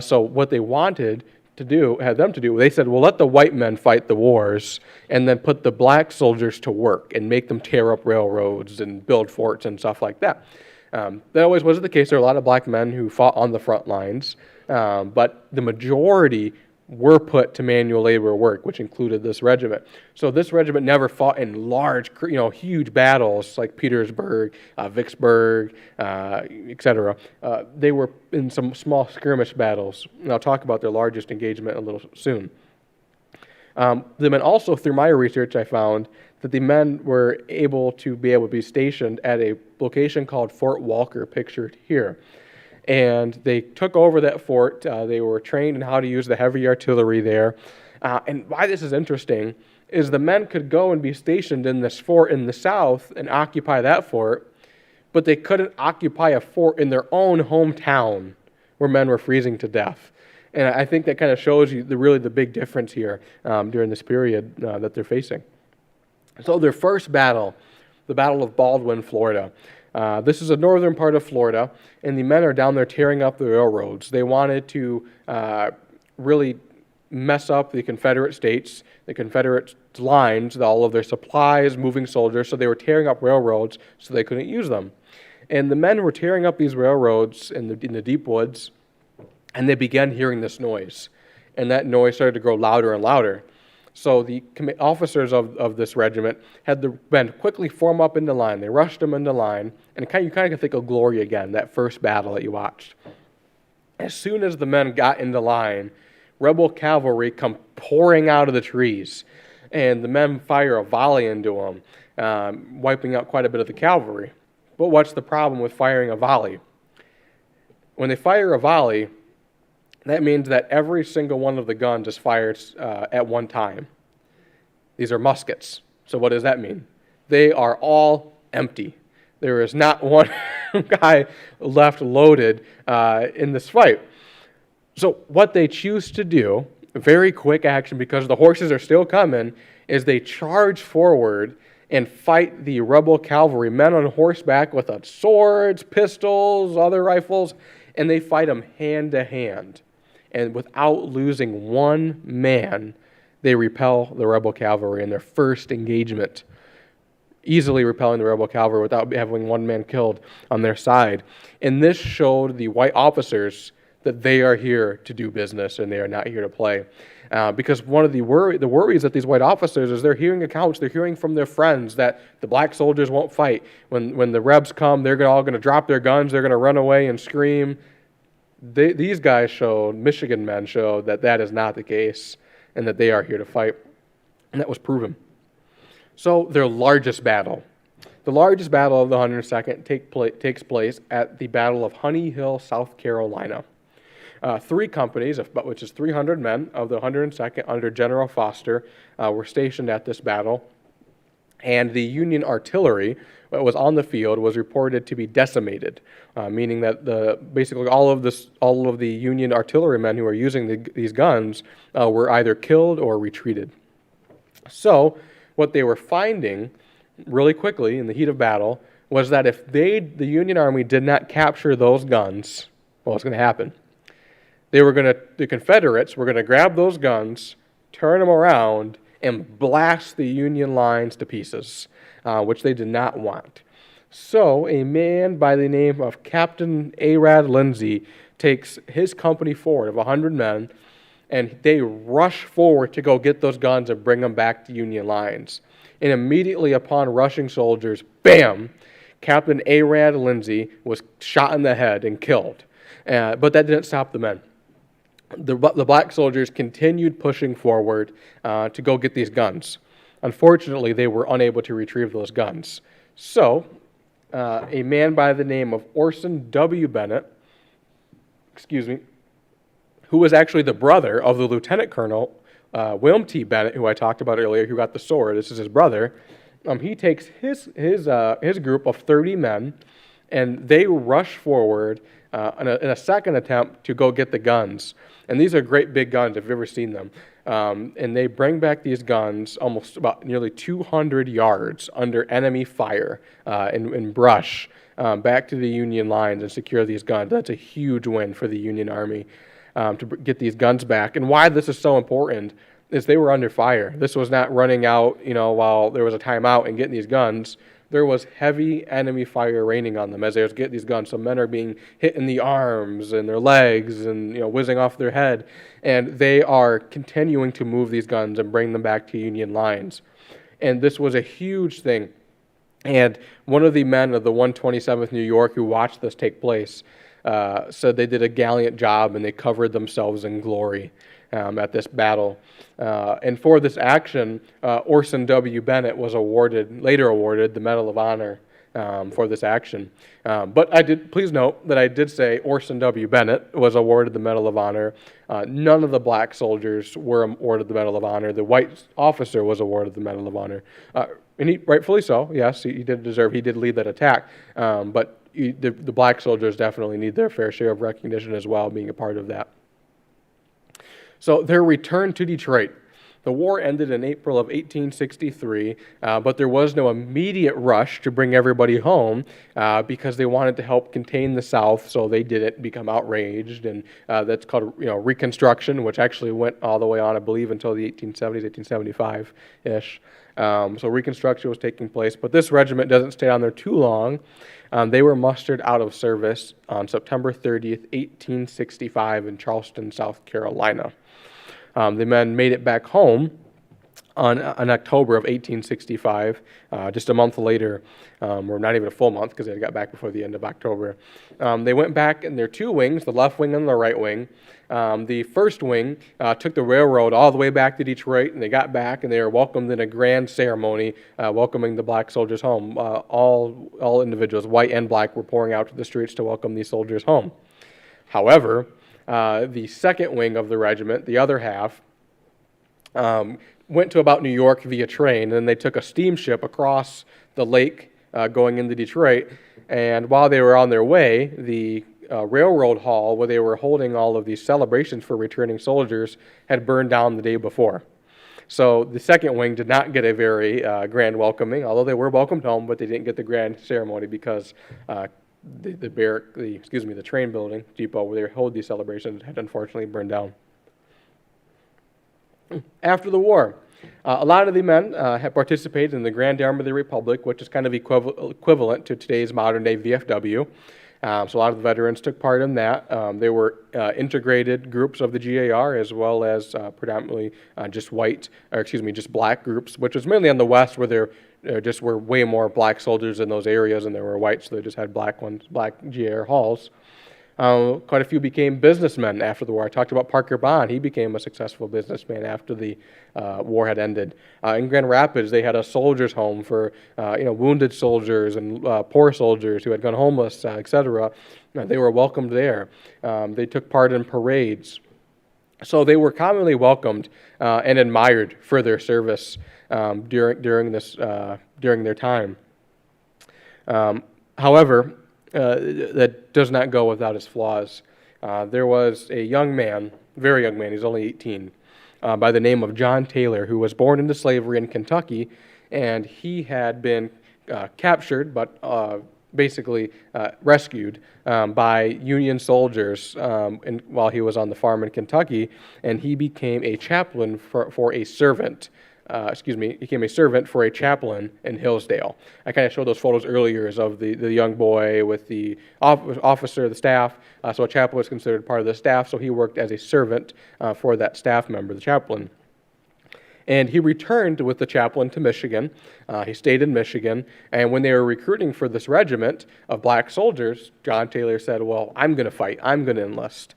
So what they wanted had them to do, they said, well, let the white men fight the wars and then put the black soldiers to work and make them tear up railroads and build forts and stuff like that. That always wasn't the case. There were a lot of black men who fought on the front lines, but the majority were put to manual labor work, which included this regiment. So this regiment never fought in large, huge battles like Petersburg, Vicksburg, etc. They were in some small skirmish battles, and I'll talk about their largest engagement a little soon. The men also, through my research, I found that the men were able to be stationed at a location called Fort Walker, pictured here. And they took over that fort. They were trained in how to use the heavy artillery there. And why this is interesting is the men could go and be stationed in this fort in the south and occupy that fort, but they couldn't occupy a fort in their own hometown where men were freezing to death. And I think that kind of shows you the big difference here during this period that they're facing. So their first battle, the Battle of Baldwin, Florida. This is a northern part of Florida, and the men are down there tearing up the railroads. They wanted to really mess up the Confederate states, the Confederate lines, all of their supplies, moving soldiers, so they were tearing up railroads so they couldn't use them. And the men were tearing up these railroads in the deep woods, and they began hearing this noise. And that noise started to grow louder and louder. So the officers of this regiment had the men quickly form up into line. They rushed them into line, and you kind of can think of Glory again, that first battle that you watched. As soon as the men got into line, rebel cavalry come pouring out of the trees, and the men fire a volley into them, wiping out quite a bit of the cavalry. But what's the problem with firing a volley? When they fire a volley, that means that every single one of the guns is fired at one time. These are muskets. So what does that mean? They are all empty. There is not one guy left loaded in this fight. So what they choose to do, very quick action because the horses are still coming, is they charge forward and fight the rebel cavalry, men on horseback with swords, pistols, other rifles, and they fight them hand to hand. And without losing one man, they repel the rebel cavalry in their first engagement, easily repelling the rebel cavalry without having one man killed on their side. And this showed the white officers that they are here to do business and they are not here to play. Because one of the worries that these white officers is they're hearing accounts, they're hearing from their friends that the black soldiers won't fight. When the Rebs come, they're all going to drop their guns, they're going to run away and scream. These guys showed, Michigan men showed, that that is not the case and that they are here to fight. And that was proven. So their largest battle. The largest battle of the 102nd takes place at the Battle of Honey Hill, South Carolina. 3 companies, which is 300 men of the 102nd under General Foster, were stationed at this battle. And the Union artillery that was on the field was reported to be decimated, meaning that basically all of the Union artillerymen who were using these guns were either killed or retreated. So what they were finding really quickly in the heat of battle was that if the Union Army did not capture those guns, well, what's going to happen? The Confederates were going to grab those guns, turn them around, and blast the Union lines to pieces, which they did not want. So a man by the name of Captain Arad Lindsey takes his company forward of 100 men, and they rush forward to go get those guns and bring them back to Union lines. And immediately upon rushing soldiers, bam, Captain Arad Lindsey was shot in the head and killed. But that didn't stop the men. The black soldiers continued pushing forward to go get these guns. Unfortunately, they were unable to retrieve those guns. So, a man by the name of Orson W. Bennett, who was actually the brother of the Lieutenant Colonel William T. Bennett, who I talked about earlier, who got the sword. This is his brother. He takes his group of 30 men, and they rush forward in a second attempt to go get the guns. And these are great big guns, if you've ever seen them. And they bring back these guns almost about nearly 200 yards under enemy fire in brush back to the Union lines and secure these guns. That's a huge win for the Union Army to get these guns back. And why this is so important is they were under fire. This was not running out, while there was a timeout and getting these guns. There was heavy enemy fire raining on them as they was getting these guns. Some men are being hit in the arms and their legs and whizzing off their head. And they are continuing to move these guns and bring them back to Union lines. And this was a huge thing. And one of the men of the 127th New York who watched this take place said they did a gallant job and they covered themselves in glory at this battle. And for this action, Orson W. Bennett was later awarded the Medal of Honor for this action. But please note that I did say Orson W. Bennett was awarded the Medal of Honor. None of the black soldiers were awarded the Medal of Honor. The white officer was awarded the Medal of Honor. And he, rightfully so, yes, he did lead that attack. But the black soldiers definitely need their fair share of recognition as well, being a part of that. So their return to Detroit. The war ended in April of 1863, but there was no immediate rush to bring everybody home because they wanted to help contain the South, so they didn't become outraged, and that's called Reconstruction, which actually went all the way on, I believe, until the 1870s, 1875-ish. So Reconstruction was taking place, but this regiment doesn't stay on there too long. They were mustered out of service on September 30th, 1865 in Charleston, South Carolina. The men made it back home on October of 1865, just a month later, or not even a full month because they got back before the end of October. They went back in their 2 wings, the left wing and the right wing. The first wing took the railroad all the way back to Detroit, and they got back and they were welcomed in a grand ceremony welcoming the black soldiers home. All individuals, white and black, were pouring out to the streets to welcome these soldiers home. However, the second wing of the regiment, the other half, went to about New York via train, and then they took a steamship across the lake going into Detroit. And while they were on their way, the railroad hall where they were holding all of these celebrations for returning soldiers had burned down the day before. So the second wing did not get a very grand welcoming, although they were welcomed home, but they didn't get the grand ceremony because the train building depot where they hold these celebrations had unfortunately burned down. After the war, a lot of the men had participated in the Grand Army of the Republic, which is kind of equivalent to today's modern-day VFW. So a lot of the veterans took part in that. They were integrated groups of the GAR as well as predominantly just black groups, which was mainly on the west where there just were way more black soldiers in those areas and there were white, so they just had black GAR halls. Quite a few became businessmen after the war. I talked about Parker Bond. He became a successful businessman after the war had ended. In Grand Rapids, they had a soldiers' home for wounded soldiers and poor soldiers who had gone homeless, etc. They were welcomed there. They took part in parades. So they were commonly welcomed and admired for their service during their time. However, that does not go without its flaws. There was a young man, very young man, he's only 18, by the name of John Taylor, who was born into slavery in Kentucky, and he had been captured, but basically rescued by Union soldiers while he was on the farm in Kentucky, and he became a chaplain for a servant. Became a servant for a chaplain in Hillsdale. I kind of showed those photos earlier of the young boy with the officer, the staff. So a chaplain was considered part of the staff, so he worked as a servant for that staff member, the chaplain. And he returned with the chaplain to Michigan. He stayed in Michigan, and when they were recruiting for this regiment of black soldiers, John Taylor said, well, I'm going to fight. I'm going to enlist.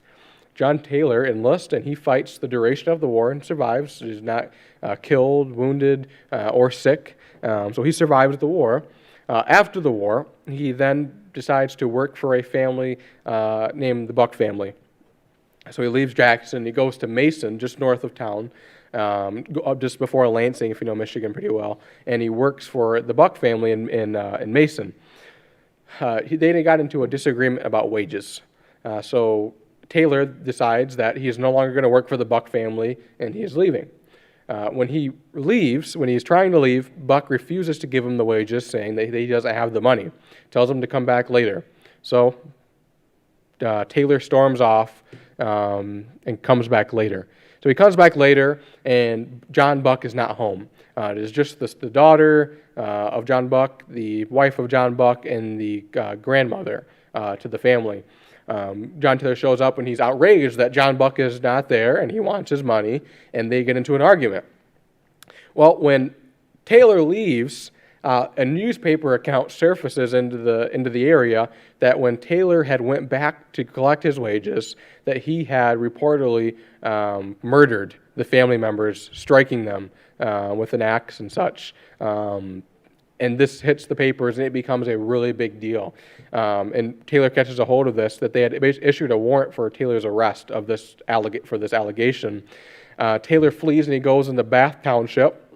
John Taylor enlists, and he fights the duration of the war and survives. He's not killed, wounded, or sick. So he survives the war. After the war, he then decides to work for a family named the Buck family. So he leaves Jackson. He goes to Mason, just north of town, just before Lansing, if you know Michigan pretty well. And he works for the Buck family in Mason. They got into a disagreement about wages. So Taylor decides that he is no longer going to work for the Buck family, and he is leaving. When he's trying to leave, Buck refuses to give him the wages, saying that he doesn't have the money. Tells him to come back later. So Taylor storms off and comes back later. So he comes back later, and John Buck is not home. It is just the daughter of John Buck, the wife of John Buck, and the grandmother to the family. John Taylor shows up and he's outraged that John Buck is not there and he wants his money, and they get into an argument. Well, when Taylor leaves, a newspaper account surfaces into the area that when Taylor had went back to collect his wages, that he had reportedly murdered the family members, striking them with an axe and such. And this hits the papers, and it becomes a really big deal. And Taylor catches a hold of this, that they had issued a warrant for Taylor's arrest for this allegation. Taylor flees, and he goes into Bath Township,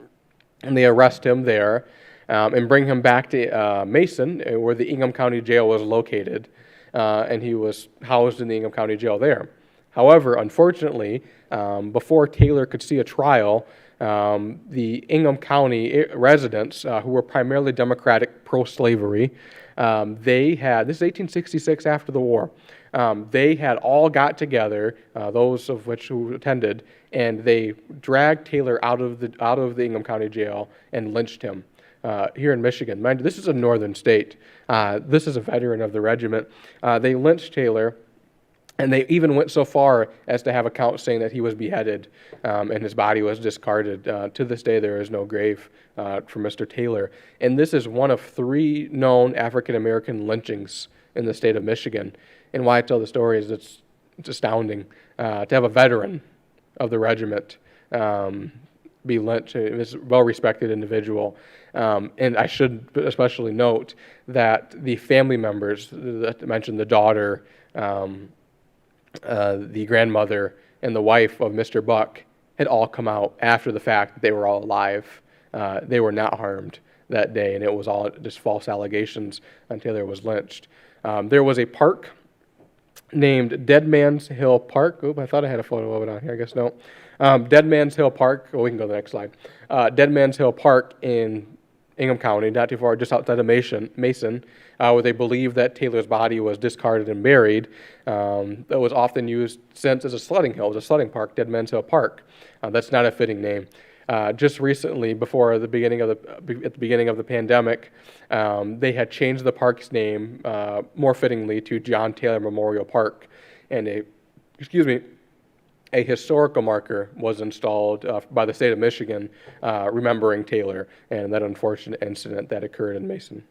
and they arrest him there and bring him back to Mason, where the Ingham County Jail was located. And he was housed in the Ingham County Jail there. However, unfortunately, before Taylor could see a trial, the Ingham County residents, who were primarily Democratic pro-slavery, this is 1866 after the war, they had all got together, those of which who attended, and they dragged Taylor out of the Ingham County Jail and lynched him here in Michigan. Mind you, this is a northern state. This is a veteran of the regiment. They lynched Taylor. And they even went so far as to have accounts saying that he was beheaded and his body was discarded. To this day, there is no grave for Mr. Taylor. And this is one of 3 known African-American lynchings in the state of Michigan. And why I tell the story is it's astounding to have a veteran of the regiment be lynched. He's a well-respected individual. And I should especially note that the family members that I mentioned, the daughter, the grandmother, and the wife of Mr. Buck had all come out after the fact that they were all alive. They were not harmed that day, and it was all just false allegations, and Taylor was lynched. There was a park named Dead Man's Hill Park. Oop, I thought I had a photo of it on here. I guess no. Dead Man's Hill Park. Oh, we can go to the next slide. Dead Man's Hill Park in Ingham County, not too far, just outside of Mason, where they believe that Taylor's body was discarded and buried. That was often used since as a sledding hill. It was a sledding park, Dead Man's Hill Park. That's not a fitting name. Just recently, at the beginning of the pandemic, they had changed the park's name more fittingly to John Taylor Memorial Park, and a historical marker was installed by the state of Michigan, remembering Taylor and that unfortunate incident that occurred in Mason.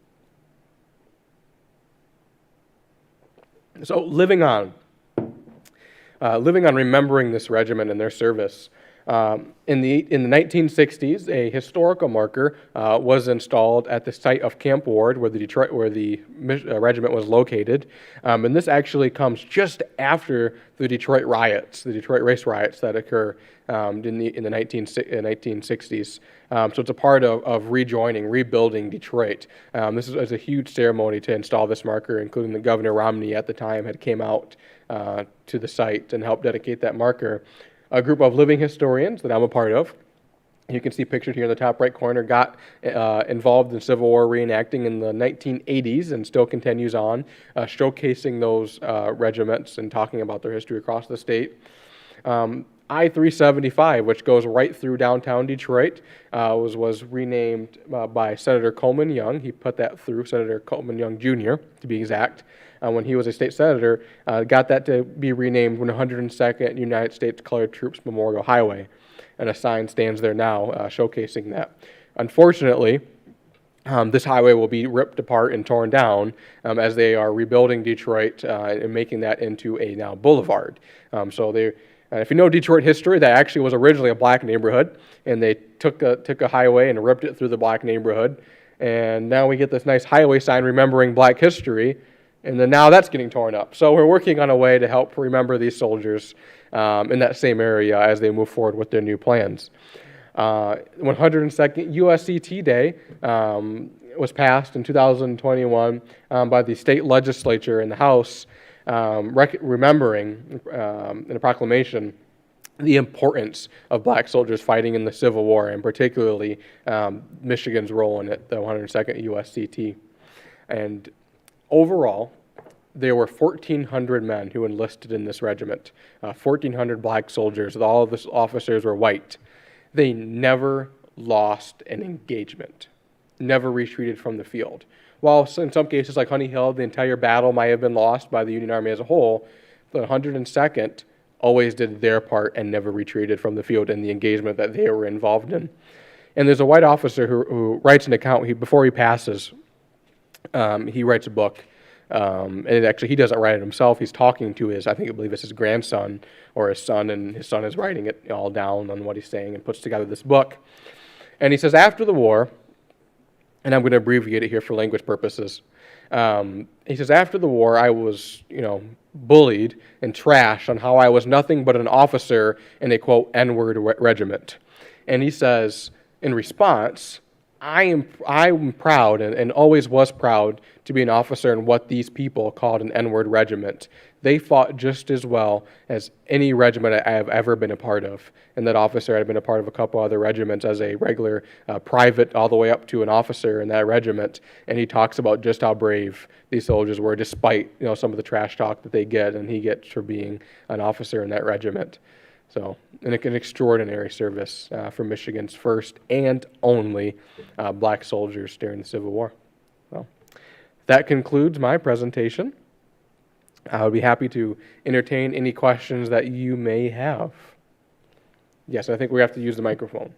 So living on remembering this regiment and their service. In the 1960s, a historical marker was installed at the site of Camp Ward, where the regiment was located, and this actually comes just after the Detroit riots, the Detroit race riots that occur in the 1960s. So it's a part of rebuilding Detroit. This is a huge ceremony to install this marker, including the Governor Romney at the time had came out to the site and helped dedicate that marker. A group of living historians that I'm a part of, you can see pictured here in the top right corner, got involved in Civil War reenacting in the 1980s and still continues on, showcasing those regiments and talking about their history across the state. I-375, which goes right through downtown Detroit, was renamed by Senator Coleman Young. He put that through, Senator Coleman Young Jr., to be exact. When he was a state senator, got that to be renamed 102nd United States Colored Troops Memorial Highway. And a sign stands there now showcasing that. Unfortunately, this highway will be ripped apart and torn down as they are rebuilding Detroit and making that into a now boulevard. If you know Detroit history, that actually was originally a black neighborhood, and they took a highway and ripped it through the black neighborhood. And now we get this nice highway sign remembering black history, and then now that's getting torn up. So we're working on a way to help remember these soldiers in that same area as they move forward with their new plans. 102nd USCT Day was passed in 2021 by the state legislature and the House, remembering in a proclamation the importance of black soldiers fighting in the Civil War, and particularly Michigan's role in it, the 102nd USCT. And overall, there were 1,400 men who enlisted in this regiment, 1,400 black soldiers. All of the officers were white. They never lost an engagement, never retreated from the field. While in some cases, like Honey Hill, the entire battle might have been lost by the Union Army as a whole, the 102nd always did their part and never retreated from the field in the engagement that they were involved in. And there's a white officer who writes an account. Before he passes, he writes a book. And he doesn't write it himself. He's talking to I believe it's his grandson or his son, and his son is writing it all down on what he's saying and puts together this book. And he says, after the war, and I'm going to abbreviate it here for language purposes. He says, after the war, I was, bullied and trashed on how I was nothing but an officer in a, quote, N-word regiment. And he says, in response, I'm proud and always was proud to be an officer in what these people called an N-word regiment. They fought just as well as any regiment I have ever been a part of. And that officer had been a part of a couple other regiments as a regular private all the way up to an officer in that regiment. And he talks about just how brave these soldiers were despite some of the trash talk that they get and he gets for being an officer in that regiment. So, an extraordinary service for Michigan's first and only black soldiers during the Civil War. Well, that concludes my presentation. I would be happy to entertain any questions that you may have. Yes, I think we have to use the microphone.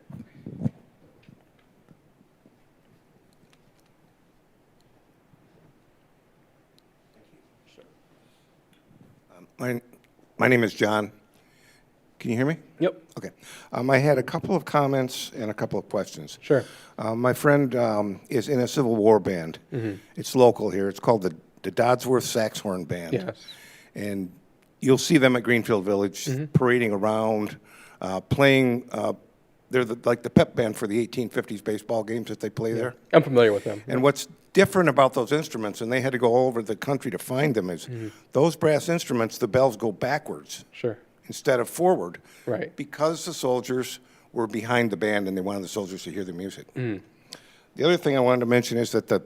My name is John. Can you hear me? Yep. Okay. I had a couple of comments and a couple of questions. Sure. My friend is in a Civil War band. Mm-hmm. It's local here. It's called the Dodsworth Saxhorn Band. Yes. And you'll see them at Greenfield Village parading around, playing. They're like the pep band for the 1850s baseball games that they play there. I'm familiar with them. And what's different about those instruments, and they had to go all over the country to find them, is those brass instruments, the bells go backwards Sure. instead of forward. Right. Because the soldiers were behind the band and they wanted the soldiers to hear the music. The other thing I wanted to mention is that the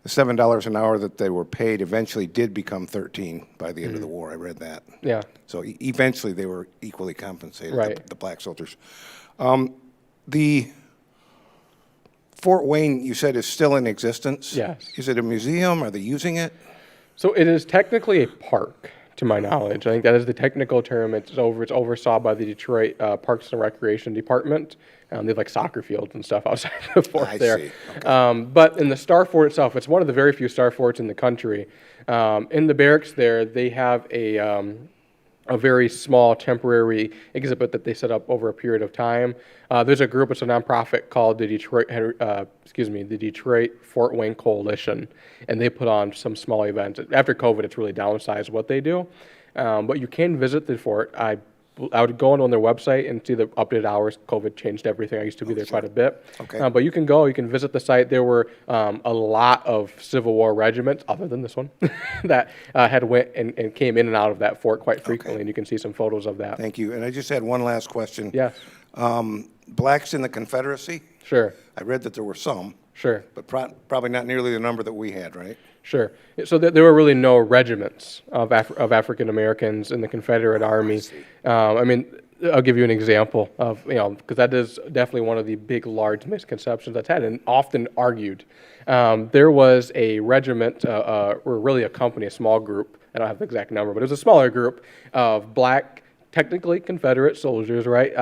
$7 an hour that they were paid eventually did become 13 by the end of the war. I read that. Yeah. So eventually they were equally compensated, Right. the black soldiers. The Fort Wayne, you said, is still in existence? Yes. Is it a museum? Are they using it? So it is technically a park, to my knowledge. I think that is the technical term. It's oversaw by the Detroit Parks and Recreation Department. They have like soccer fields and stuff outside the fort I there. see. Okay. But in the Star Fort itself, it's one of the very few Star Forts in the country. In the barracks there, they have a very small temporary exhibit that they set up over a period of time. There's a group, it's a nonprofit called the the Detroit Fort Wayne Coalition, and they put on some small events. After COVID, it's really downsized what they do, but you can visit the fort. I would go on their website and see the updated hours. COVID changed everything. I used to be there quite a bit. Okay. But you can go, you can visit the site. There were a lot of Civil War regiments, other than this one, that had went and came in and out of that fort quite frequently, and you can see some photos of that. Thank you. And I just had one last question. Yes. Blacks in the Confederacy? Sure, I read that there were some, sure. but probably not nearly the number that we had, right? Sure. So there were really no regiments of African Americans in the Confederate Army. see. I mean, I'll give you an example of, because that is definitely one of the big, large misconceptions that's had and often argued. There was a regiment, or really a company, a small group, I don't have the exact number, but it was a smaller group of black, technically Confederate soldiers, right,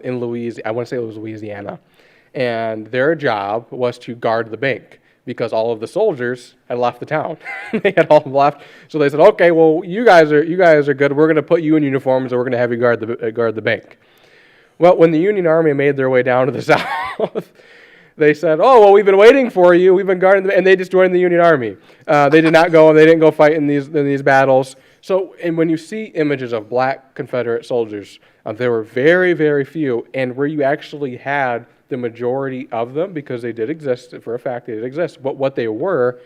in Louisiana. I want to say it was Louisiana. And their job was to guard the bank, because all of the soldiers had left the town. They had all left. So they said, okay, well, you guys are good. We're going to put you in uniforms and we're going to have you guard the bank. Well, when the Union Army made their way down to the south, they said, oh, well, we've been waiting for you. We've been guarding and they just joined the Union Army. They didn't go fight in these battles. So, and when you see images of black Confederate soldiers, there were very, very few, and where you actually had the majority of them, because they did exist, for a fact they did exist, but what they were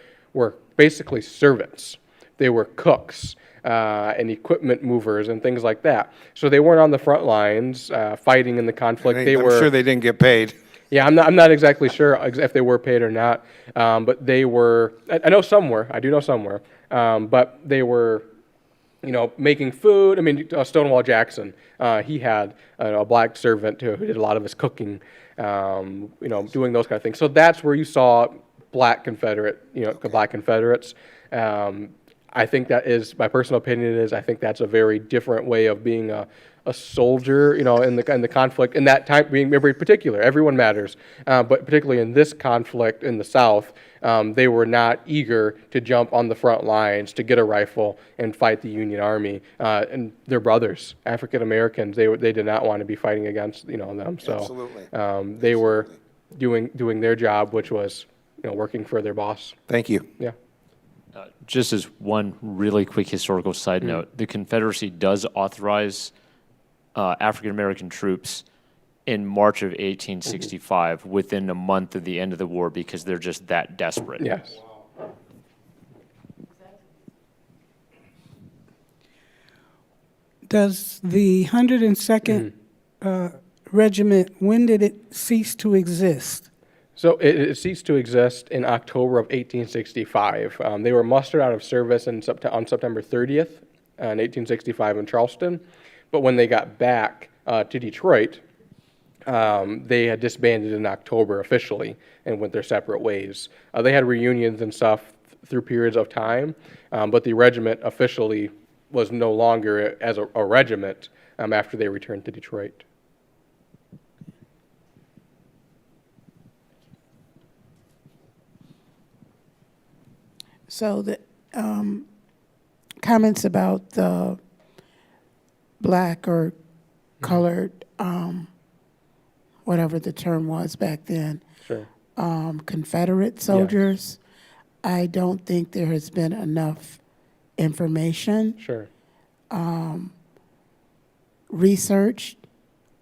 basically servants. They were cooks and equipment movers and things like that. So they weren't on the front lines fighting in the conflict. I'm sure they didn't get paid. Yeah, I'm not exactly sure if they were paid or not, but they were, I know some were, I do know some were, but they were, making food. I mean, Stonewall Jackson, he had a black servant who did a lot of his cooking, doing those kind of things. So that's where you saw black Confederates. I think that is, my personal opinion I think that's a very different way of being a soldier, in the conflict, in that time being very particular. Everyone matters, but particularly in this conflict in the South, they were not eager to jump on the front lines to get a rifle and fight the Union Army. And their brothers, African Americans, they did not want to be fighting against them. So Absolutely. they were doing their job, which was working for their boss. Thank you. Yeah. Just as one really quick historical side note, the Confederacy does authorize African American troops in March of 1865, within a month of the end of the war, because they're just that desperate. Yes. Does the 102nd Regiment, when did it cease to exist? So it ceased to exist in October of 1865. They were mustered out of service on September 30th in 1865 in Charleston. But when they got back to Detroit, they had disbanded in October officially and went their separate ways. They had reunions and stuff through periods of time, but the regiment officially was no longer as a regiment after they returned to Detroit. So the comments about the black or colored, whatever the term was back then, Sure. Confederate soldiers, I don't think there has been enough information Sure. researched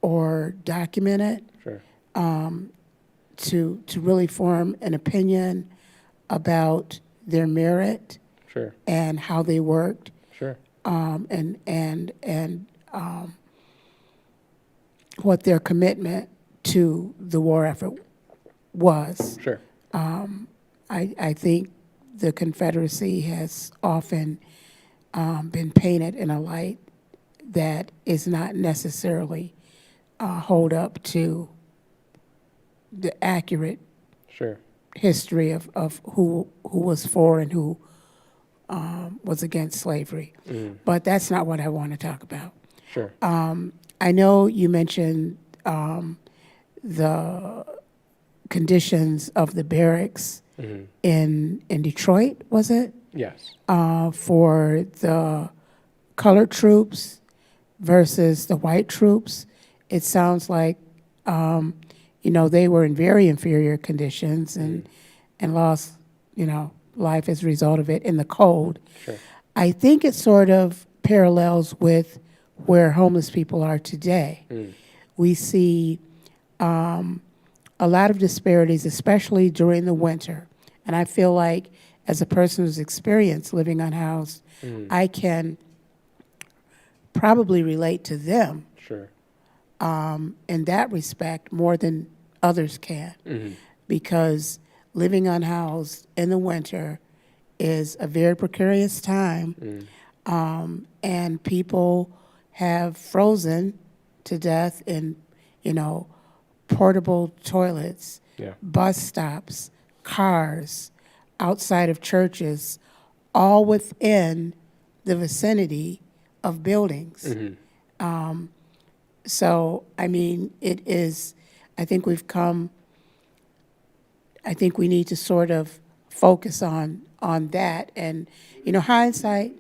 or documented Sure. to really form an opinion about their merit Sure. and how they worked, Sure. and what their commitment to the war effort was. Sure. I think the Confederacy has often been painted in a light that is not necessarily hold up to the accurate Sure. history of who was for and who was against slavery. But that's not what I want to talk about. Sure. I know you mentioned the conditions of the barracks in Detroit, was it? Yes. For the colored troops versus the white troops. It sounds like, they were in very inferior conditions and lost, life as a result of it in the cold. Sure. I think it sort of parallels with where homeless people are today. We see a lot of disparities, especially during the winter. And I feel like as a person who's experienced living unhoused, I can probably relate to them Sure. in that respect more than others can. Because living unhoused in the winter is a very precarious time, and people have frozen to death in, portable toilets, Yeah. bus stops, cars, outside of churches, all within the vicinity of buildings. So, I mean, it is, I think we need to sort of focus on that. And, hindsight.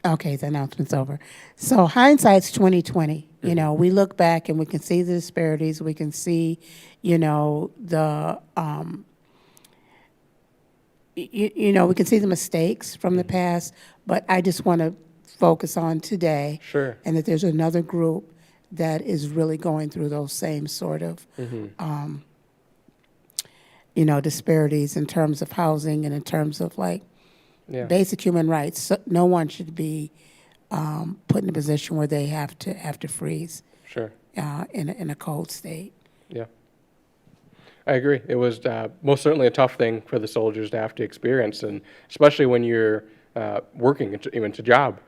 Okay, the announcement's over. So hindsight's 2020. We look back and we can see the disparities. We can see, the we can see the mistakes from the past. But I just want to focus on today. Sure. And that there's another group that is really going through those same sort of, disparities in terms of housing and in terms of Yeah. basic human rights. So no one should be put in a position where they have to freeze Sure. in a cold state. Yeah. I agree. It was most certainly a tough thing for the soldiers to have to experience, and especially when you're working into a job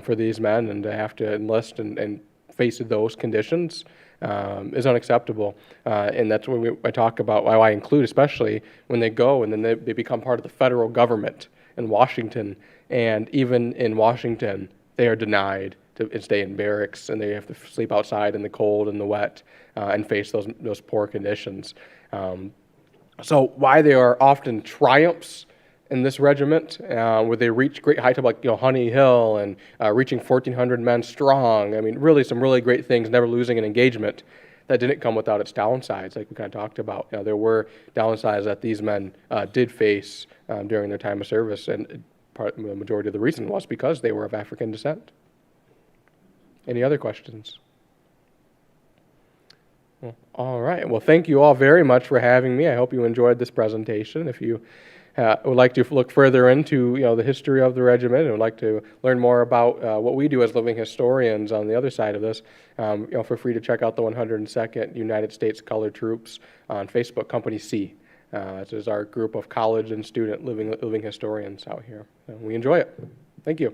for these men, and to have to enlist and face those conditions is unacceptable. And that's when I talk about why I include, especially when they go and then they become part of the federal government in Washington, and even in Washington, they are denied to stay in barracks, and they have to sleep outside in the cold and the wet, and face those poor conditions. So why there are often triumphs in this regiment, where they reach great heights like Honey Hill and reaching 1,400 men strong. I mean, really some really great things. Never losing an engagement. That didn't come without its downsides, like we kind of talked about. There were downsides that these men did face during their time of service, and the majority of the reason was because they were of African descent. Any other questions? Well, all right. Well, thank you all very much for having me. I hope you enjoyed this presentation. If you would like to look further into the history of the regiment and would like to learn more about what we do as living historians on the other side of this, feel free to check out the 102nd United States Colored Troops on Facebook, Company C. This is our group of college and student living historians out here. And we enjoy it. Thank you.